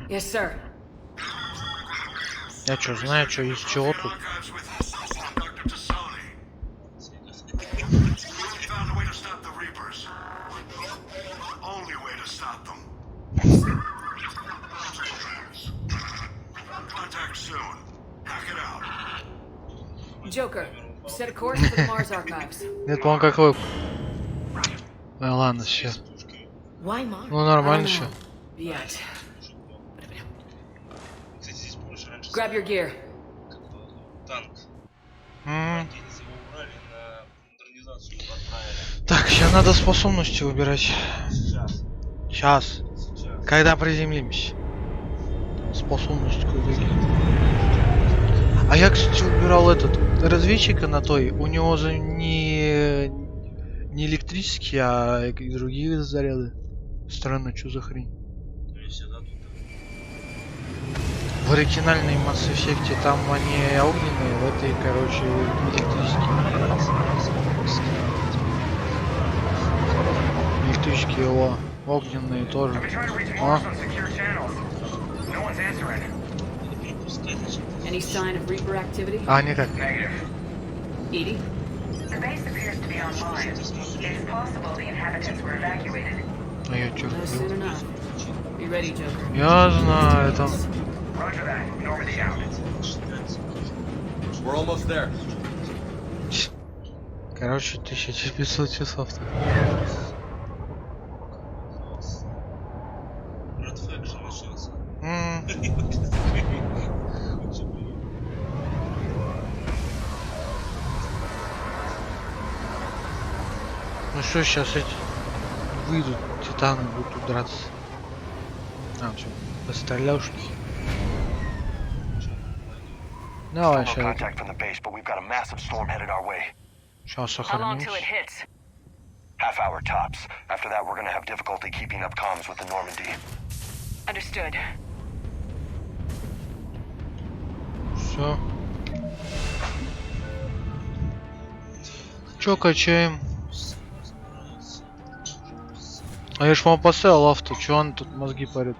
Yes, sir. Я что, знаю, что из чего тут? Joker, set a course for the Mars Archives. Нет, по-моему, как вы. Ладно, сейчас. Ну, нормально все. Grab your gear. Так, сейчас надо способности выбирать. Сейчас. Когда приземлимся. способности какие. А я, кстати, убирал этот разведчика на той. У него же не электрические, а и другие заряды. Странно, что за хрень. В оригинальной Mass Effect там они огненные, в этой, короче, электрические. Электрические его огненные тоже. А? Any sign of Reaper activity? А, никак. Edie? The base appears to be online. It's possible the inhabitants were evacuated. А я чё? No, soon enough. Be ready, Joker. Я знаю, там. Roger that. Normandy out. We're almost there. Короче, 1500 часов-то. Ну что, сейчас эти выйдут, титаны будут драться. А, все, постреляшки. Давай, сейчас. Сейчас сохранимся. Half hour tops. After that, we're gonna have difficulty keeping up comms with the Normandy. Understood. Все. Чё качаем? А я ж вам поставил авто, чё он тут мозги парит?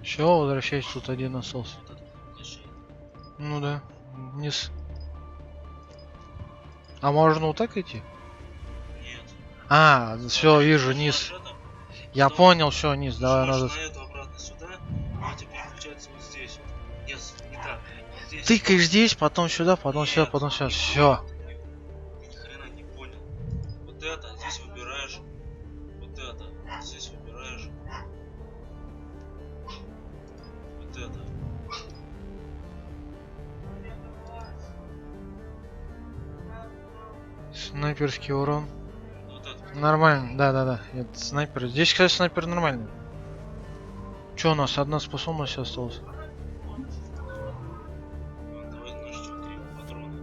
Все, возвращайся, тут один остался. Ну да, вниз. А можно вот так идти? Нет. А, все, вижу, низ. Я понял, все, низ, давай назад. Обратно сюда, переключаться вот здесь. Нет, не так. Здесь. Тыкаешь здесь, потом сюда, потом сюда, потом сюда. Все. Ни хрена не понял. Вот это, здесь выбираешь. Вот это, здесь выбираешь. Вот это. Снайперский урон. Вот это. Нормально, да. Это снайпер. Здесь, кстати, снайпер нормальный. Че у нас? Одна способность осталась. Давай ножичек, 3 патрона.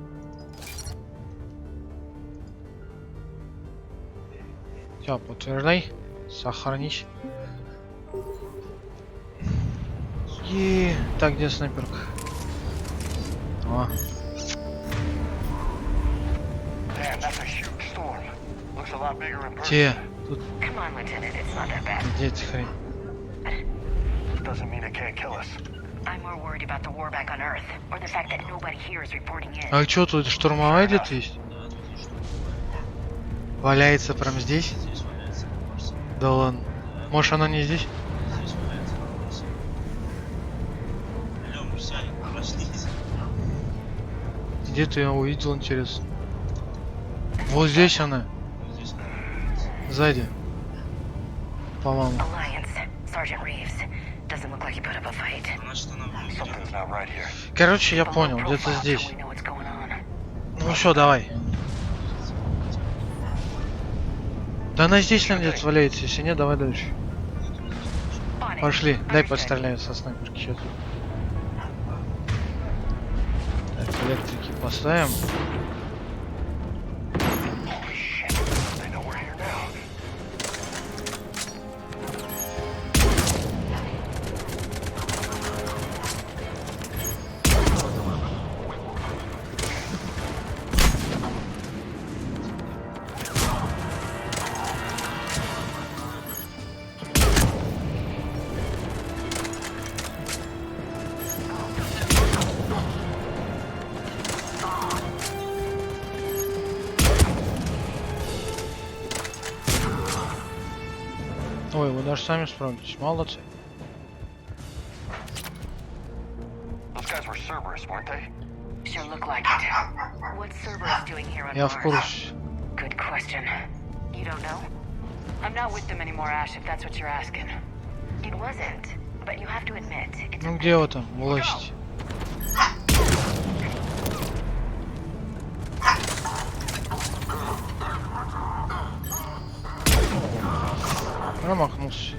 Все, подтверждай. Сохранить. И так, где снайперка? О. Где? Тут. Где эта хрень? А чё тут штурмовая где-то есть? Валяется прям здесь? Здесь валяется Марс. Да ладно. Может она не здесь? Здесь валяется Марс. Алло, марсианин, проснись. Где ты ее увидел, интересно? Вот здесь она. Здесь. Сзади. По-моему. Значит, она выглядит. Короче, я понял, где-то здесь. Ну все, давай. Да она здесь где-то валяется, если нет, давай дальше. Пошли, дай постреляю со снайперки сейчас. Так, электрики поставим. Ой, вы даже сами справились, молодцы. Я в курсе. Good question. You don't know? I'm not with them anymore, Ash, if that's what you're asking. It wasn't. but you have to admit, it's Ну где вы там? Вылазите. Промахнулся.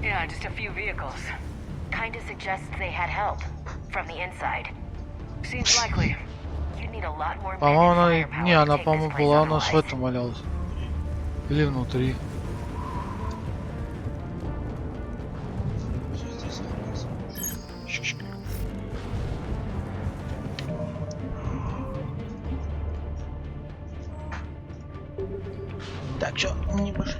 Yeah, just a few vehicles. Kinda suggests they had help from the inside. Seems likely. You'd need a lot more. По-моему, она... Не, она, по-моему, была у нас в этом валялась. Или внутри. Так, чё? Не больше.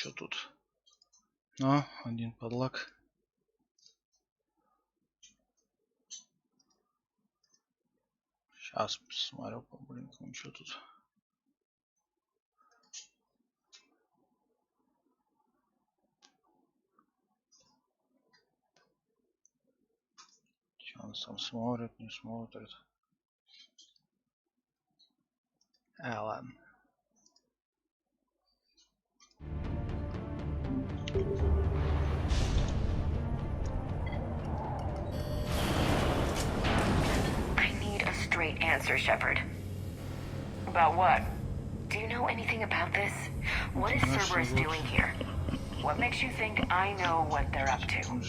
Что тут? Ну, один подлак. Сейчас посмотрю по блинкам, что тут. Что он сам смотрит, не смотрит. Ладно. I need a straight answer, Shepard. About what? Do you know anything about this? What is Cerberus doing here? What makes you think I know what they're up to?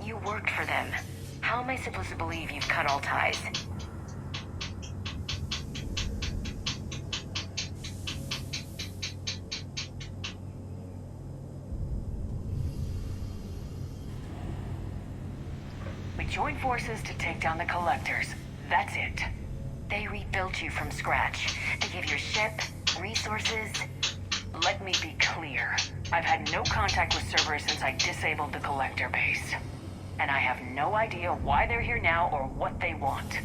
You worked for them. How am I supposed to believe you've cut all ties? We joined forces to take down the Collectors. That's it. They rebuilt you from scratch. They gave your ship, resources. Let me be clear. I've had no contact with Cerberus since I disabled the Collector base. And I have no idea why they're here now or what they want.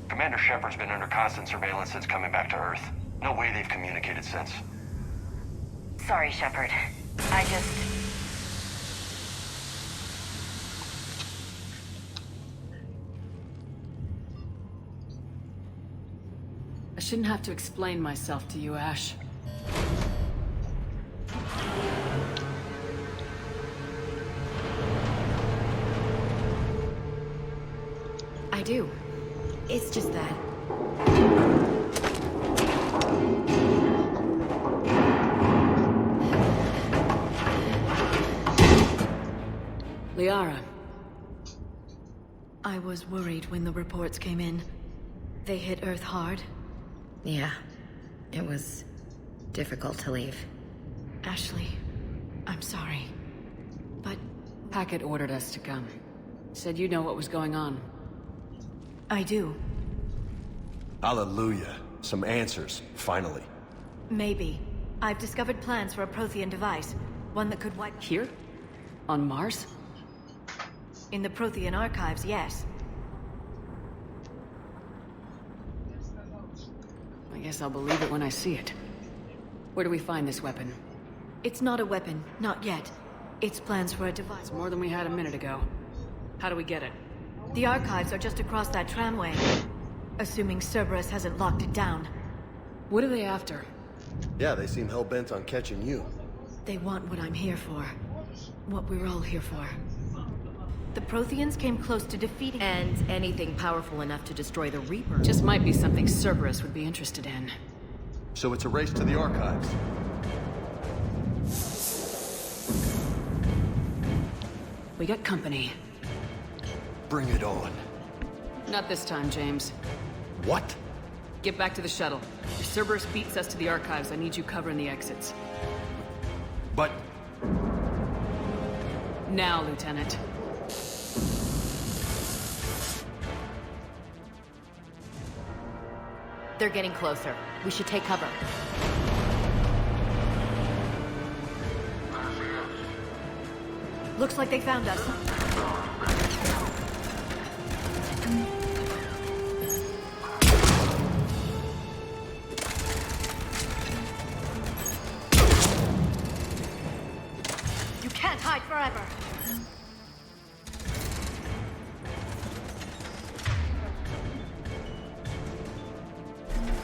Commander Shepard's been under constant surveillance since coming back to Earth. No way they've communicated since. Sorry, Shepard. I just... I shouldn't have to explain myself to you, Ash. I do. It's just that... Liara. I was worried when the reports came in. They hit Earth hard. Yeah. It was difficult to leave. Ashley, I'm sorry. But... Hackett ordered us to come. Said you know what was going on. I do. Hallelujah. Some answers, finally. Maybe. I've discovered plans for a Prothean device. One that could wipe... Here? On Mars? In the Prothean archives, yes. I guess I'll believe it when I see it. Where do we find this weapon? It's not a weapon. Not yet. It's plans for a device. It's more than we had a minute ago. How do we get it? The archives are just across that tramway. Assuming Cerberus hasn't locked it down. What are they after? Yeah, they seem hell-bent on catching you. They want what I'm here for. What we're all here for. The Protheans came close to defeating... And anything powerful enough to destroy the Reaper. Just might be something Cerberus would be interested in. So it's a race to the archives. We got company. Bring it on. Not this time, James. What? Get back to the shuttle. If Cerberus beats us to the archives, I need you covering the exits. But... Now, Lieutenant. They're getting closer. We should take cover. Looks like they found us. You can't hide forever.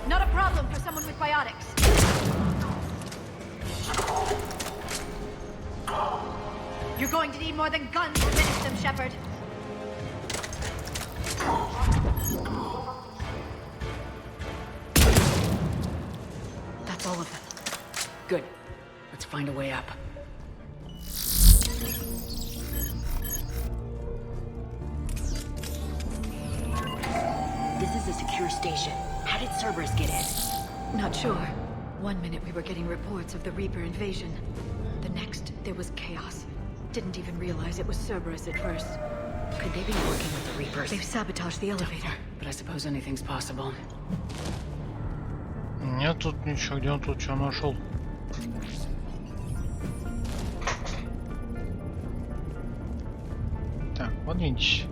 Not a problem for someone with biotics. You're going to need more than guns to finish them, Shepard. That's all of them. Good. Let's find a way up. This is a secure station. How did Cerberus get in? Not sure. One minute we were getting reports of the Reaper invasion. The next, there was chaos. Didn't even realize it was Cerberus at first. Could they be working with the Reapers? They've sabotaged the elevator. But I suppose anything's possible. Нет тут ничего. Где он тут что нашел? Так, подвиньтесь.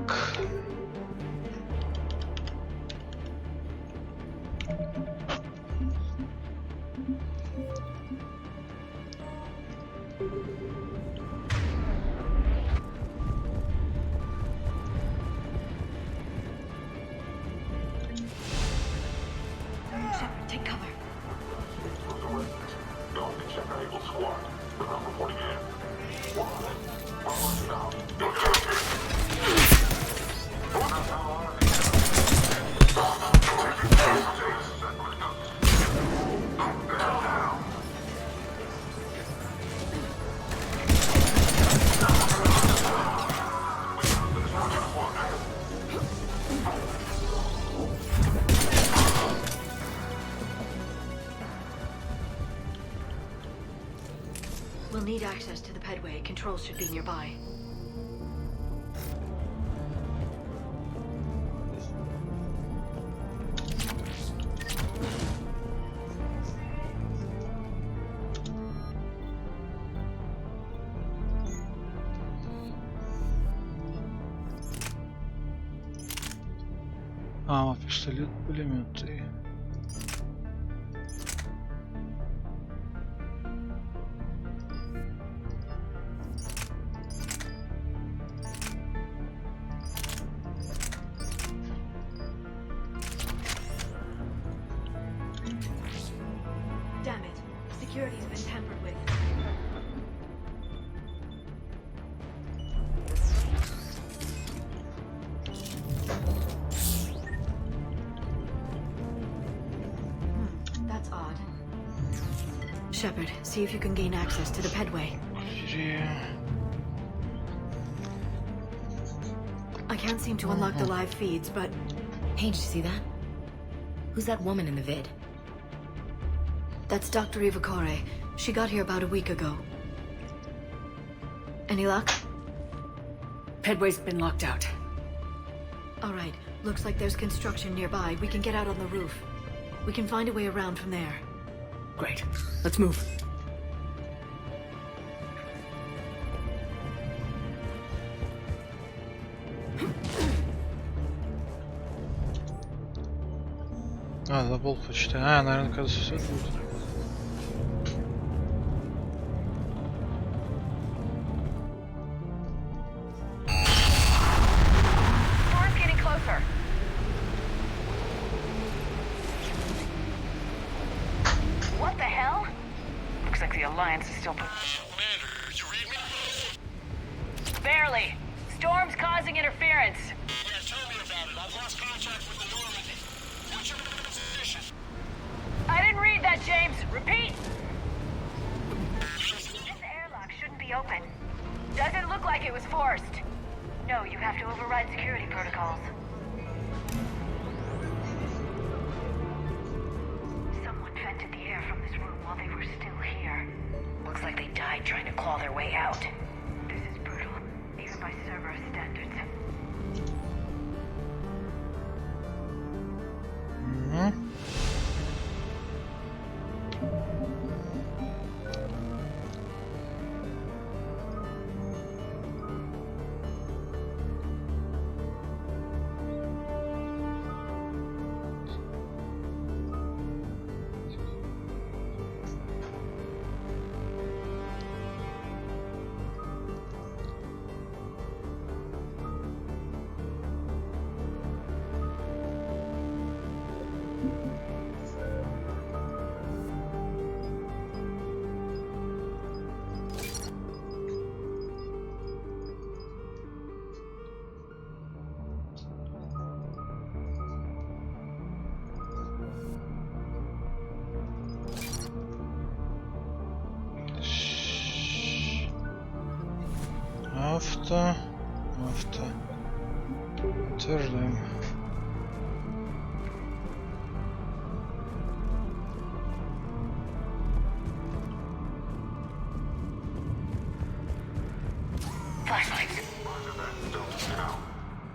Так. Take cover. We'll need access to the pedway. Controls should be nearby. Пистолет, пулемет и... Damn it. Security's been tampered with. That's odd. Shepard, see if you can gain access to the pedway. I can't seem to unlock the live feeds, but... Hey, did you see that? Who's that woman in the vid? That's Dr. Ivakore. She got here about a week ago. Any luck? Pedway's been locked out. All right. Looks like there's construction nearby. We can get out on the roof. We can find a way around from there. Great. Let's move. Забыл почитать. Наверное, кажется, все будет. Barely. Storm's causing interference. Yeah, tell me about it. I've lost contact with the Normandy. What's your position? I didn't read that, James. Repeat. This airlock shouldn't be open. Doesn't look like it was forced. No, you have to override security protocols. Someone vented the air from this room while they were still here. Looks like they died trying to claw their way out. This is brutal, even by Cerberus standards. Авто. Подтверждаем. Flashlights.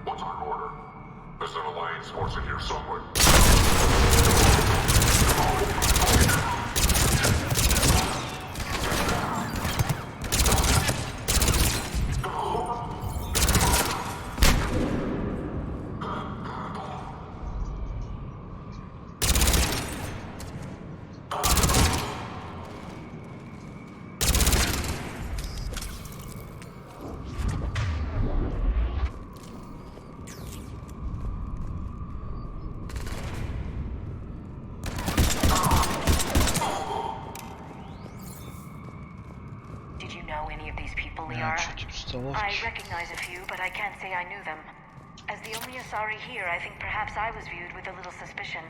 What's our order? There's an Alliance force in here somewhere. people, Liara. I recognize a few, but I can't say I knew them. As the only Asari here, I think perhaps I was viewed with a little suspicion.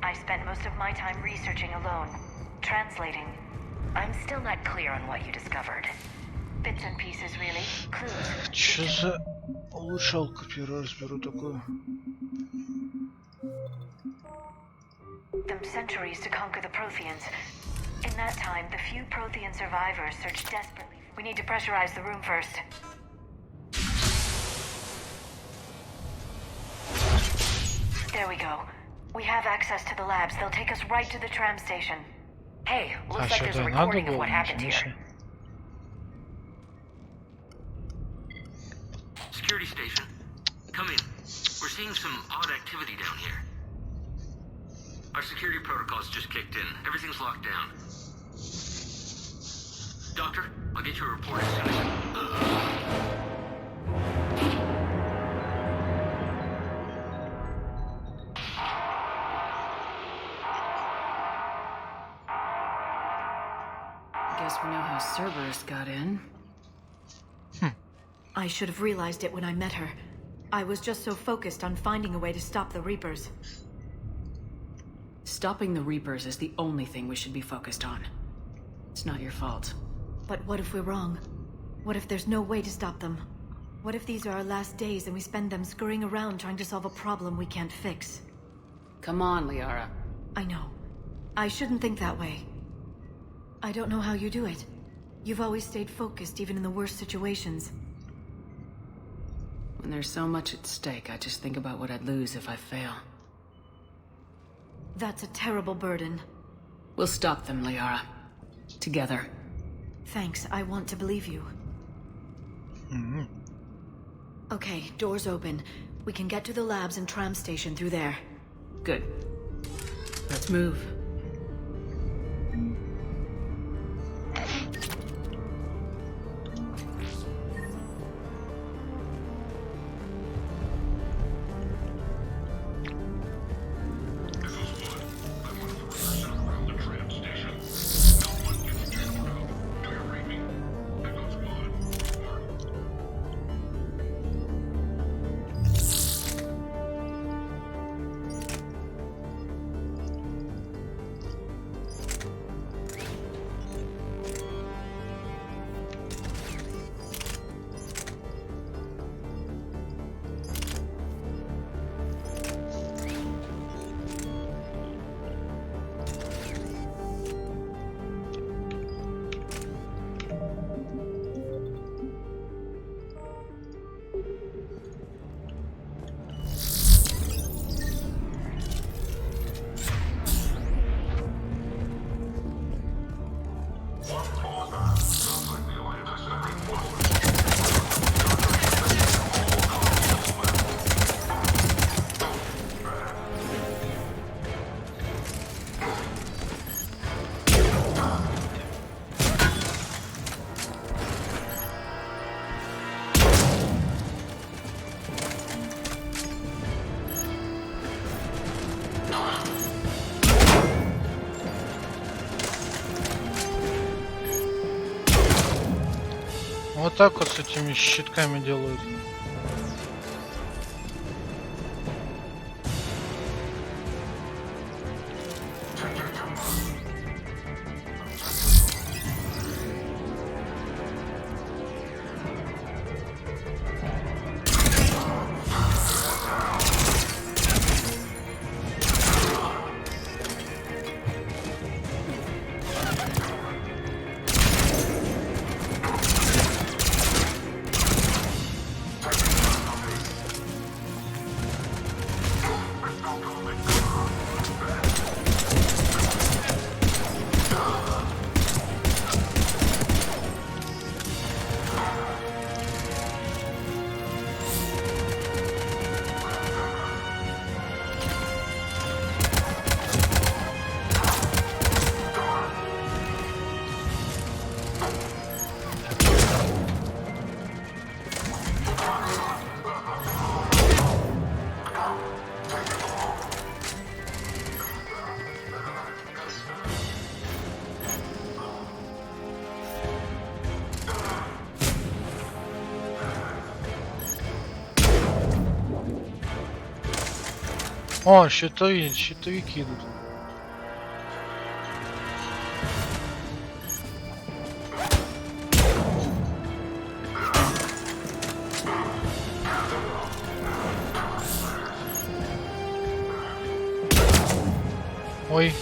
I spent most of my time researching alone, translating. I'm still not clear on what you discovered. Bits and pieces, really. Clues. Чё за улучшалку первый раз беру такую? Them centuries to conquer the Protheans. In that time, the few Prothean survivors searched desperately. We need to pressurize the room first. There we go. We have access to the labs. They'll take us right to the tram station. Hey, looks like there's a recording of what happened here. Security station. Come in. We're seeing some odd activity down here. Our security protocols just kicked in. Everything's locked down. Doctor, I'll get you a report as soon as... Guess we know how Cerberus got in. I should have realized it when I met her. I was just so focused on finding a way to stop the Reapers. Stopping the Reapers is the only thing we should be focused on. It's not your fault. But what if we're wrong? What if there's no way to stop them? What if these are our last days and we spend them scurrying around trying to solve a problem we can't fix? Come on, Liara. I know. I shouldn't think that way. I don't know how you do it. You've always stayed focused even in the worst situations. When there's so much at stake, I just think about what I'd lose if I fail. That's a terrible burden. We'll stop them, Liara. Together. Thanks, I want to believe you. Okay, doors open. We can get to the labs and tram station through there. Good. Let's move. Вот так вот с этими щитками делают. О, щитовики идут. Ой.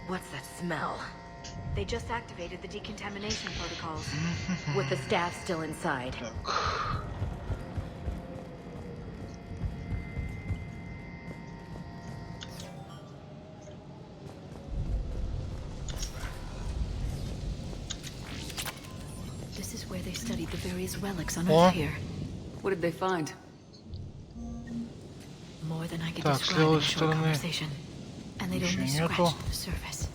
What's that smell? They just activated the decontamination protocols. With the staff still inside. This is where they studied the various relics on Earth here. What did they find? More than I could describe in a short conversation. And they'd only scratched the surface.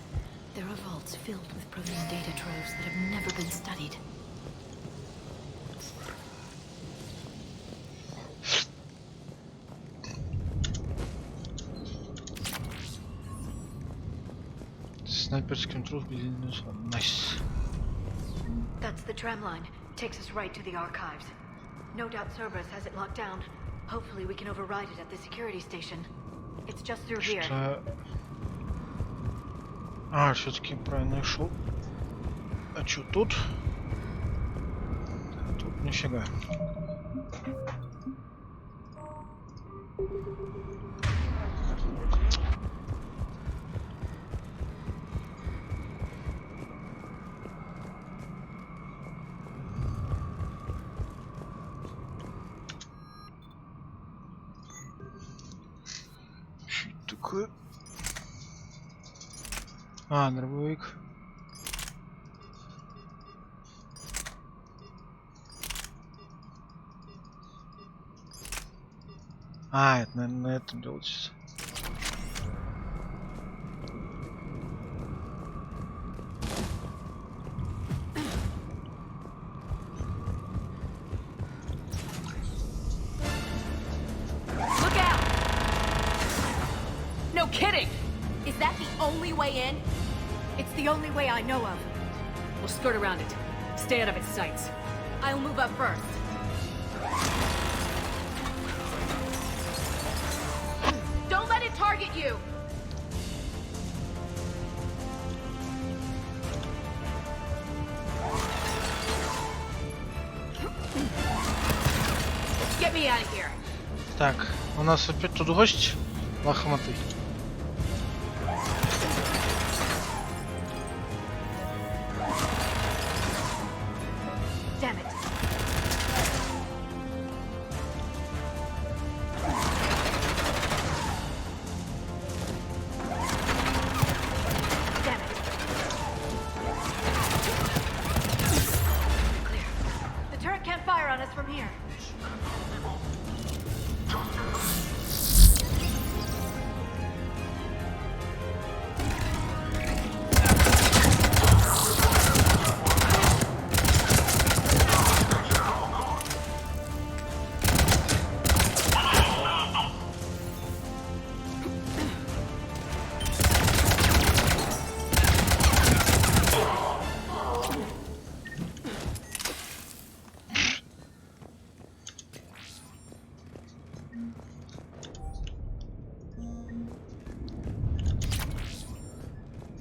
There are vaults filled with protein data troves that have never been studied. Снайперским трус. Nice. That's the tram line. Takes us right to the archives. No doubt Cerberus has it locked down. Hopefully we can override it at the security station. It's just through here. А, все-таки правильно шел. А что тут? Тут нифига. Что такое? А, дробовик. А, это, наверное, на этом делается. Look out! No kidding! Is that the only way in? It's the only way I know of. We'll skirt around it. Stay out of its sights. I'll move up first. Don't let it target you! Get me out of here. Так, у нас опять тут гость лохматый. Damn it. Damn it. Clear. The turret can't fire on us from here.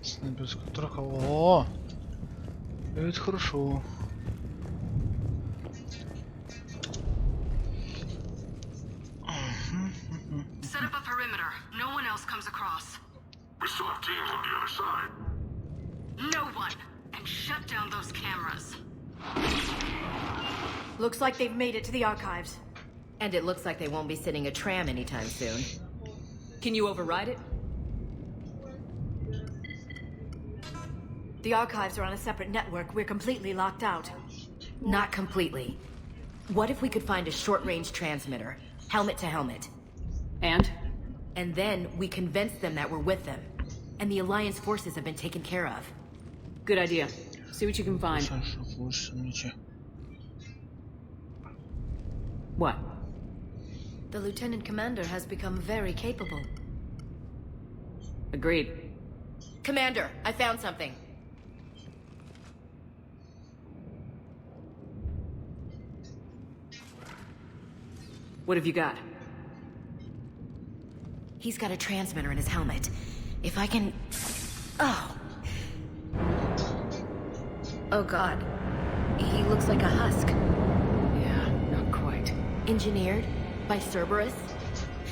Снайперская троха. О, это хорошо. Set up a perimeter. No one else comes across. We still have teams on the other side. No one. And shut down those cameras. Looks like they've made it to the archives. And it looks like they won't be sending a tram anytime soon. Can you override it? The archives are on a separate network. We're completely locked out. Not completely. What if we could find a short-range transmitter, helmet to helmet? And? And then we convince them that we're with them. And the Alliance forces have been taken care of. Good idea. See what you can find. What? The Lieutenant Commander has become very capable. Agreed. Commander, I found something. What have you got? He's got a transmitter in his helmet. If I can... Oh. Oh god. He looks like a husk. Yeah, not quite. Engineered by Cerberus?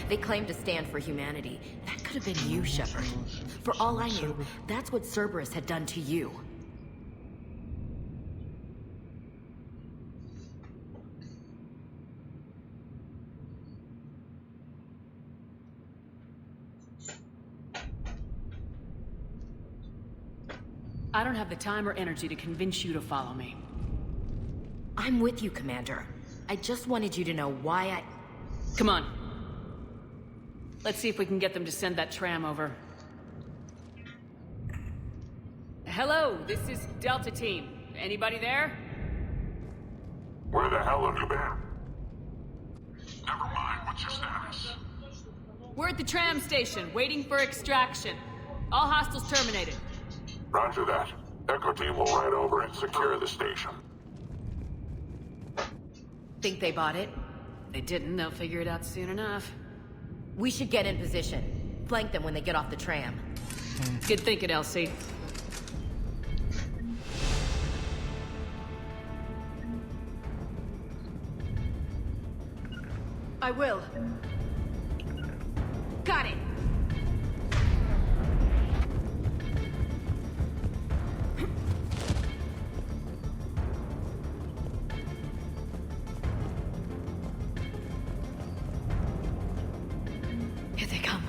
They claim to stand for humanity. That could have been you, Shepard. For all I knew, that's what Cerberus had done to you. I don't have the time or energy to convince you to follow me. I'm with you, Commander. I just wanted you to know why I... Come on. Let's see if we can get them to send that tram over. Hello, this is Delta Team. Anybody there? Where the hell have you been? Never mind, what's your status? We're at the tram station, waiting for extraction. All hostiles terminated. Roger that. Echo Team will ride over and secure the station. Think they bought it? They didn't, they'll figure it out soon enough. We should get in position. Flank them when they get off the tram. Good thinking, Elsie. I will. Got it! Here they come.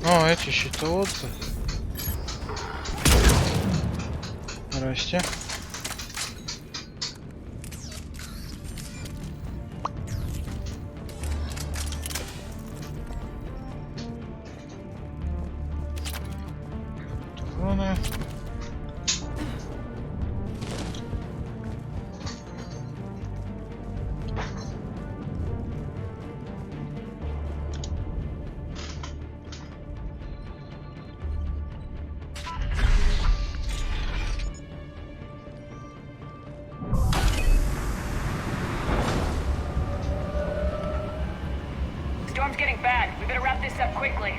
О, эти щитоводцы. Здрасте. Патроны. Storm's getting bad. We better wrap this up quickly.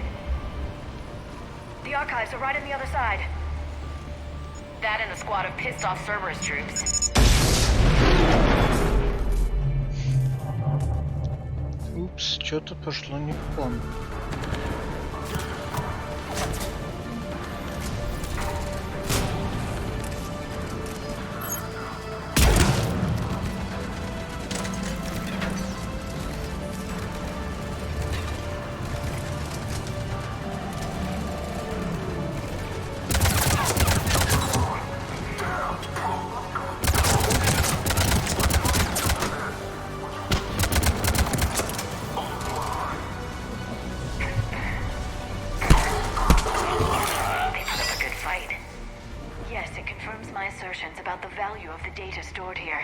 The archives are right on the other side. That and a squad of pissed-off Cerberus troops. Упс, что-то пошло не по плану. stored here.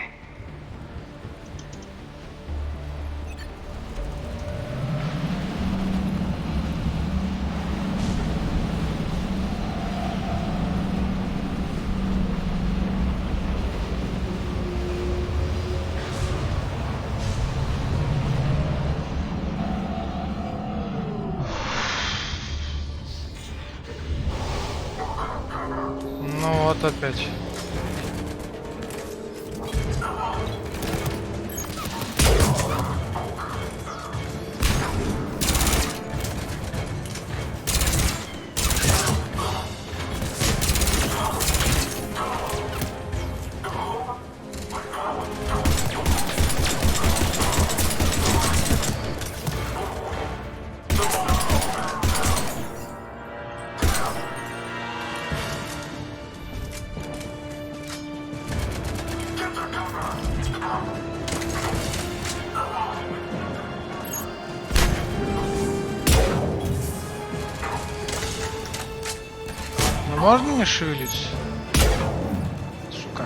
Ну вот опять. Можно не шевелиться? Сука.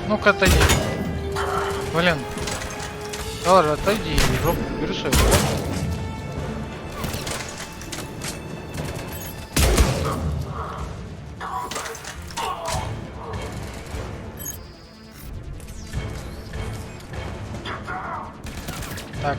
Ну-ка отойди. Блин. Ладно, отойди, жопу бери свою. Так.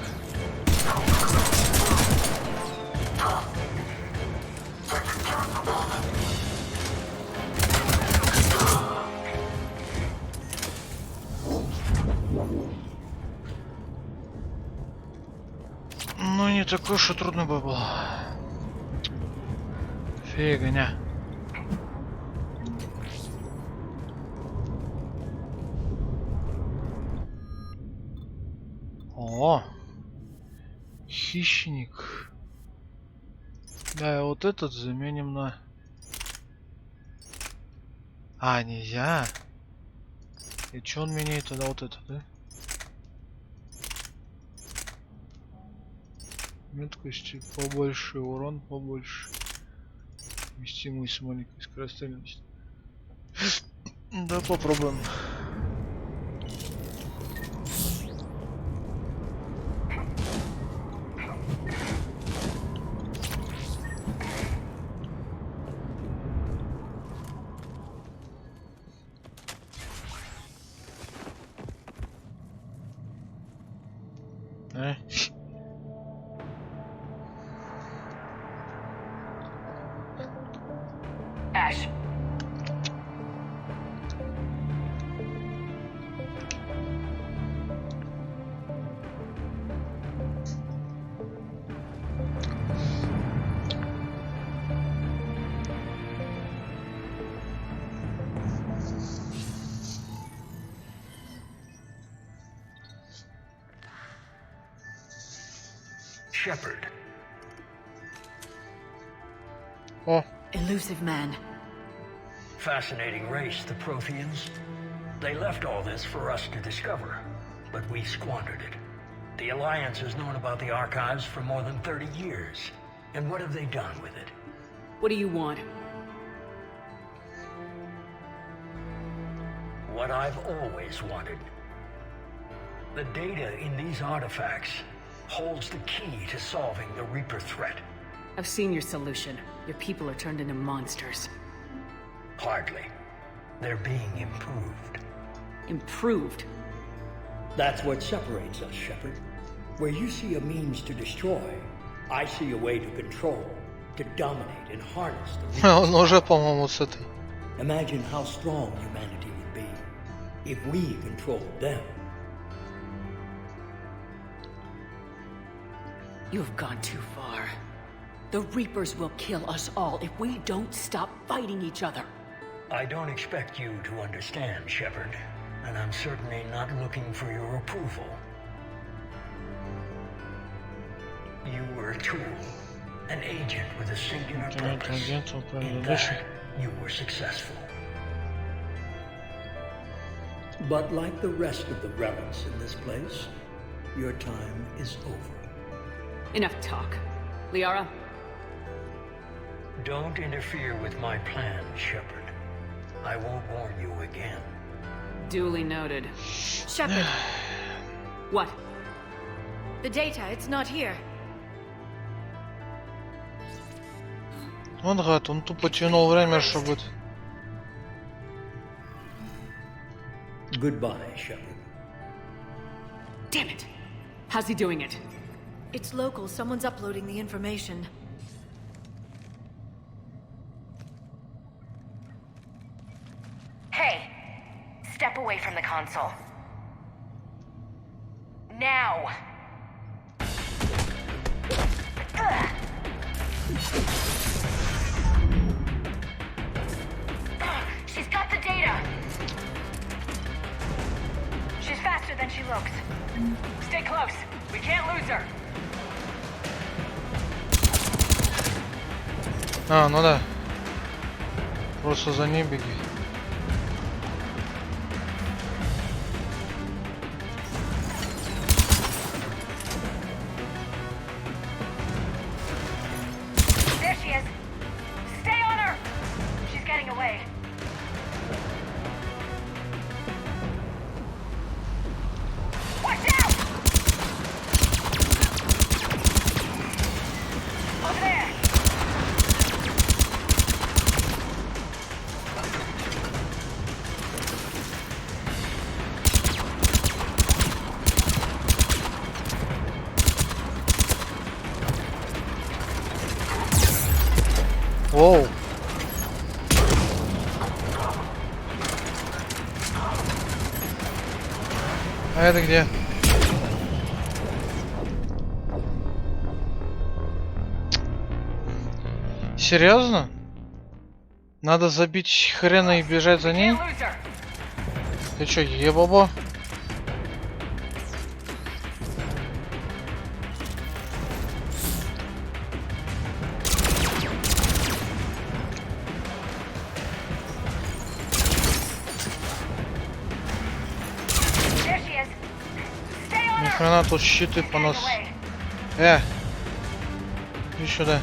Ну не такой уж и трудный бы был. Фигня. О, хищник. Да, вот этот заменим на... А, нельзя. И чё он меняет тогда вот это, да? Меткости побольше, урон побольше. Вместимость маленькая, скорострельность. Да, попробуем. Ash. Shepard. Oh. Elusive man. Fascinating race, the Protheans. They left all this for us to discover, but we squandered it. The Alliance has known about the archives for more than 30 years. And what have they done with it? What do you want? What I've always wanted. The data in these artifacts holds the key to solving the Reaper threat. I've seen your solution. Your people are turned into monsters. Hardly. They're being improved. Improved? That's what separates us, Shepard. Where you see a means to destroy, I see a way to control, to dominate and harness the Он уже, по-моему, с этой. Imagine how strong humanity would be if we controlled them. You have gone too far. The Reapers will kill us all if we don't stop fighting each other. I don't expect you to understand, Shepard, and I'm certainly not looking for your approval. You were a tool, an agent with a singular purpose. In that, you were successful. But like the rest of the relics in this place, your time is over. Enough talk. Liara? Don't interfere with my plan, Shepard. I won't warn you again. Duly noted. Shepard! What? The data, it's not here. Он гад, он тупо тянул время, чтобы... Goodbye, Shepard. Damn it! How's he doing it? It's local. Someone's uploading the information. Hey! Step away from the console. Now! She's got the data! She's faster than she looks. Stay close. We can't lose her. А, ну да. Просто за ней беги. There she is. Stay on her! She's getting away. Watch out! Over there! Воу. А это где? Серьезно? Надо забить хрена и бежать за ней? Ты чё, ебобо? Ни хрена тут щиты по нас. Иди сюда.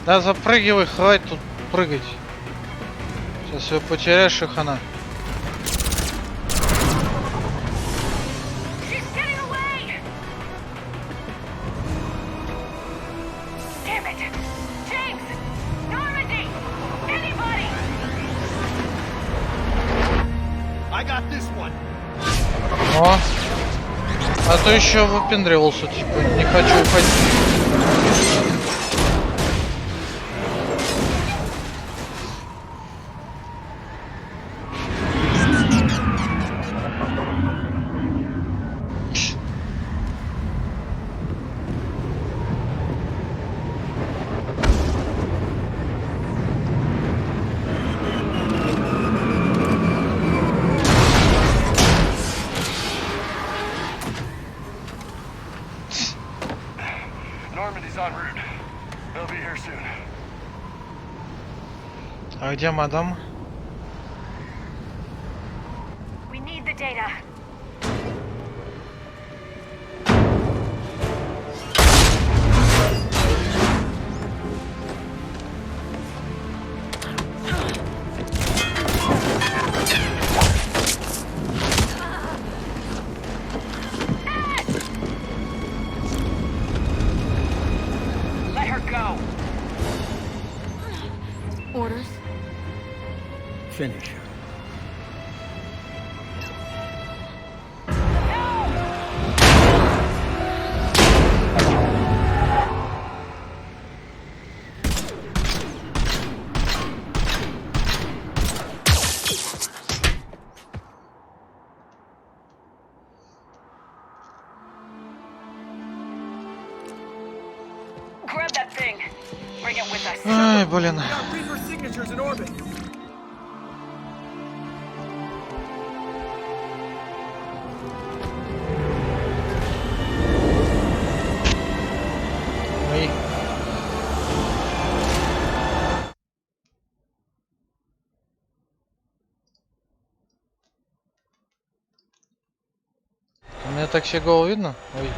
Да запрыгивай, хватит тут прыгать. Сейчас ее потеряешь, и хана. О! А то еще выпендривался, типа, не хочу уходить. А где мадам? We need the data. Let her go. Orders? Finish her. Grab that thing. Bring it with us. Ай, блин. Got Reaper signatures in orbit. Ой. У меня так все голову видно? Ой.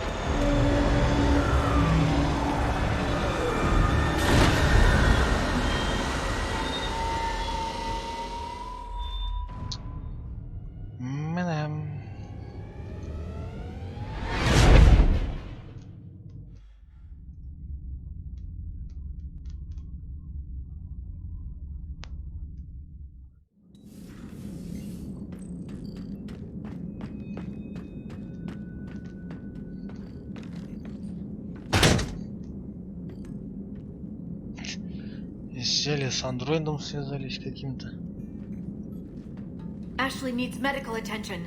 Сели с андроидом, связались каким-то. Ashley needs medical attention.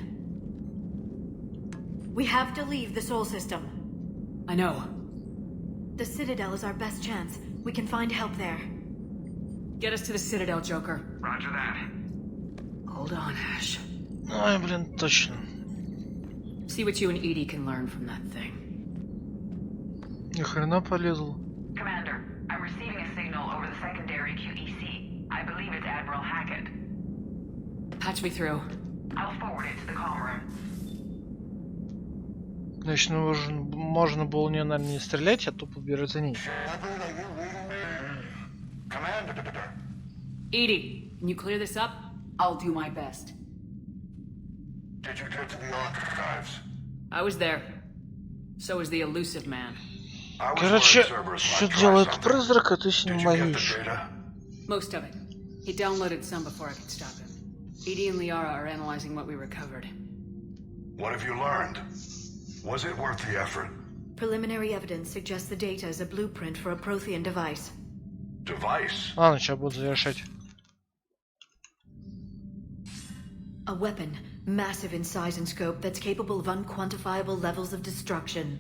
We have to leave the Sol system. I know. The Citadel is our best chance. We can find help there. Get us to the Citadel, Joker. Roger that. Hold on, Ash. Ай, блин, точно. See what you and Edie can learn from that thing. Ни хрена полезл. Commander, I'm receiving a signal over the secondary QEC. I believe it's Admiral Hackett. Patch me through. I'll forward it to the comm room. Значит, можно было не, наверное, не стрелять, а тупо бежать за ней. Edie, can you clear this up? I'll do my best. Did you get to the archives? I was there. So was the elusive man. Короче, что делает призрак, а ты с ним воюешь. Most of it. He downloaded some before I could stop him. Edie and Liara are analyzing what we recovered. What have you learned? Was it worth the effort? Preliminary evidence suggests the data is a blueprint for a Prothean device. Device? Ладно, сейчас буду завершать. A weapon, massive in size and scope, that's capable of unquantifiable levels of destruction.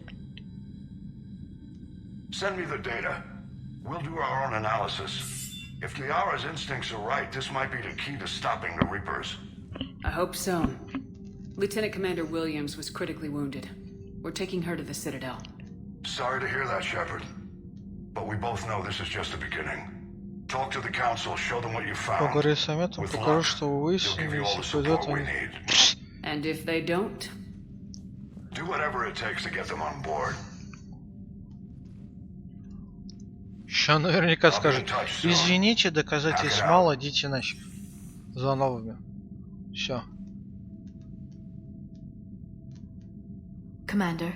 Send me the data. We'll do our own analysis. If Liara's instincts are right, this might be the key to stopping the Reapers. I hope so. Lieutenant Commander Williams was critically wounded. We're taking her to the Citadel. Sorry to hear that, Shepard. But we both know this is just the beginning. Talk to the Council, show them what you found. Поговори с советом, покажи, что вы выяснили, если пойдет они. And if they don't? Do whatever it takes to get them on board. Ща наверняка скажет: извините, доказательств мало, идите нафиг. За новыми. Все. Commander,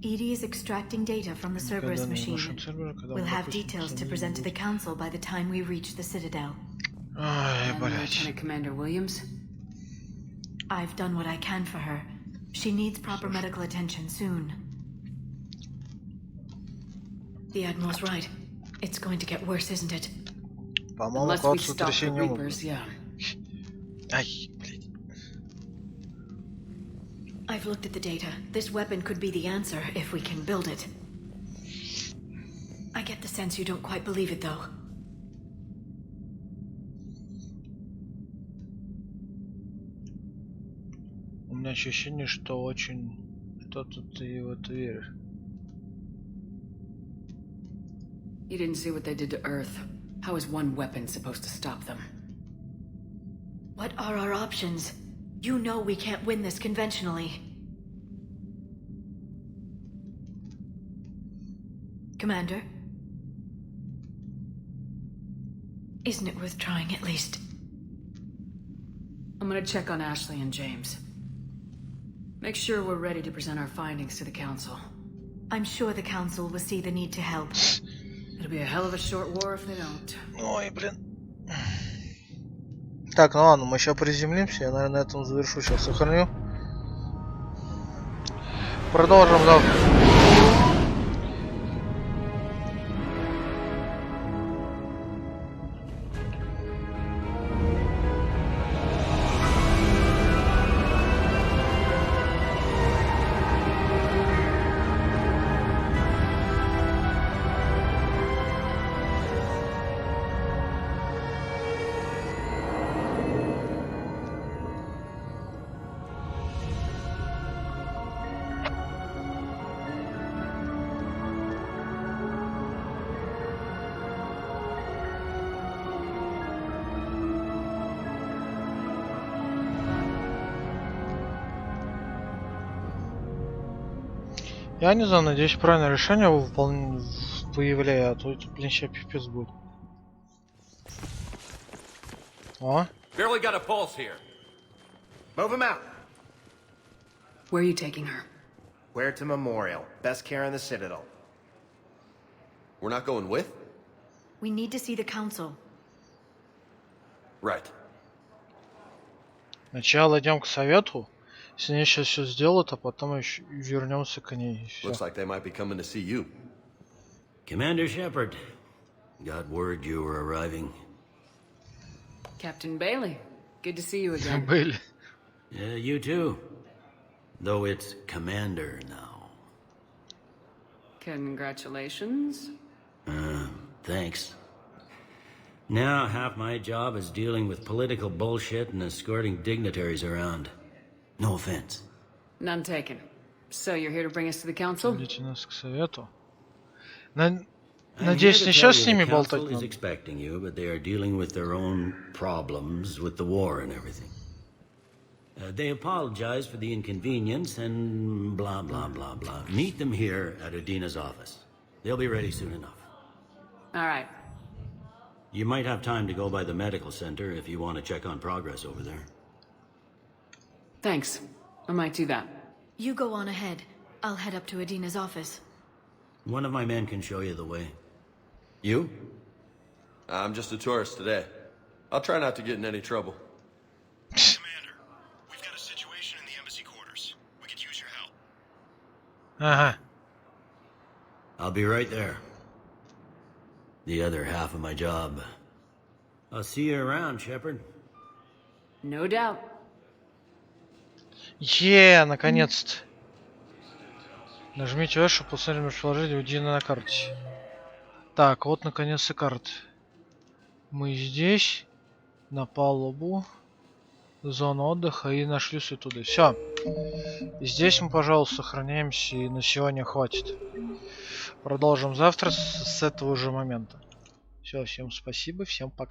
Edie is extracting data from the Cerberus machine. We'll have details to present to the Council by the time we reach the Citadel. And Lieutenant Commander Williams? I've done what I can for her. She needs proper medical attention soon. The Admiral's right. It's going to get worse, isn't it? Unless we stop the Reapers, yeah. Ай, блядь. I've looked at the data. This weapon could be the answer if we can build it. I get the sense you don't quite believe it, though. У меня ощущение, что очень что-то ты в это веришь. You didn't see what they did to Earth. How is one weapon supposed to stop them? What are our options? You know we can't win this conventionally. Commander? Isn't it worth trying at least? I'm gonna check on Ashley and James. Make sure we're ready to present our findings to the Council. I'm sure the Council will see the need to help. It'll be a hell of a short war if they don't. Ой, блин. Так, ну ладно, мы сейчас приземлимся. Я, наверное, на этом завершу. Сейчас сохраню. Продолжим завтра. Я не знаю, надеюсь, правильное решение выявляю, а то это, блин, сейчас пипец будет. О. Barely got a pulse here. Move him out. Where are you taking her? Where to Memorial. Best care in the Citadel. We're not going with? We need to see the Council. Right. Сначала идем к совету. Если они сейчас все сделают, а потом еще вернемся к ней. Looks like they might be coming to see you. Commander Shepard, got word you were arriving. Captain Bailey, good to see you again. Bailey. Yeah, you too. Though it's Commander now. Congratulations. Thanks. Now half my job is dealing with political bullshit and escorting dignitaries around. No offense. None taken. So you're here to bring us to the Council? Идите нас к совету. Надеюсь, не сейчас с ними болтать надо. Expecting you, but they are dealing with their own problems with the war and everything. They apologize for the inconvenience and blah blah blah blah. Meet them here at Udina's office. They'll be ready soon enough. All right. You might have time to go by the medical center if you want to check on progress over there. Thanks. I might do that. You go on ahead. I'll head up to Udina's office. One of my men can show you the way. You? I'm just a tourist today. I'll try not to get in any trouble. Commander, we've got a situation in the embassy quarters. We could use your help. Ага. I'll be right there. The other half of my job. I'll see you around, Shepard. No doubt. Наконец-то. Нажмите F, чтобы посмотреть местоположение Удина на карте. Так, вот наконец-то карта. Мы здесь, на палубу, зона отдыха и нашли все туда. Все. Здесь мы, пожалуйста, сохраняемся и на сегодня хватит. Продолжим завтра с этого же момента. Все, всем спасибо, всем пока.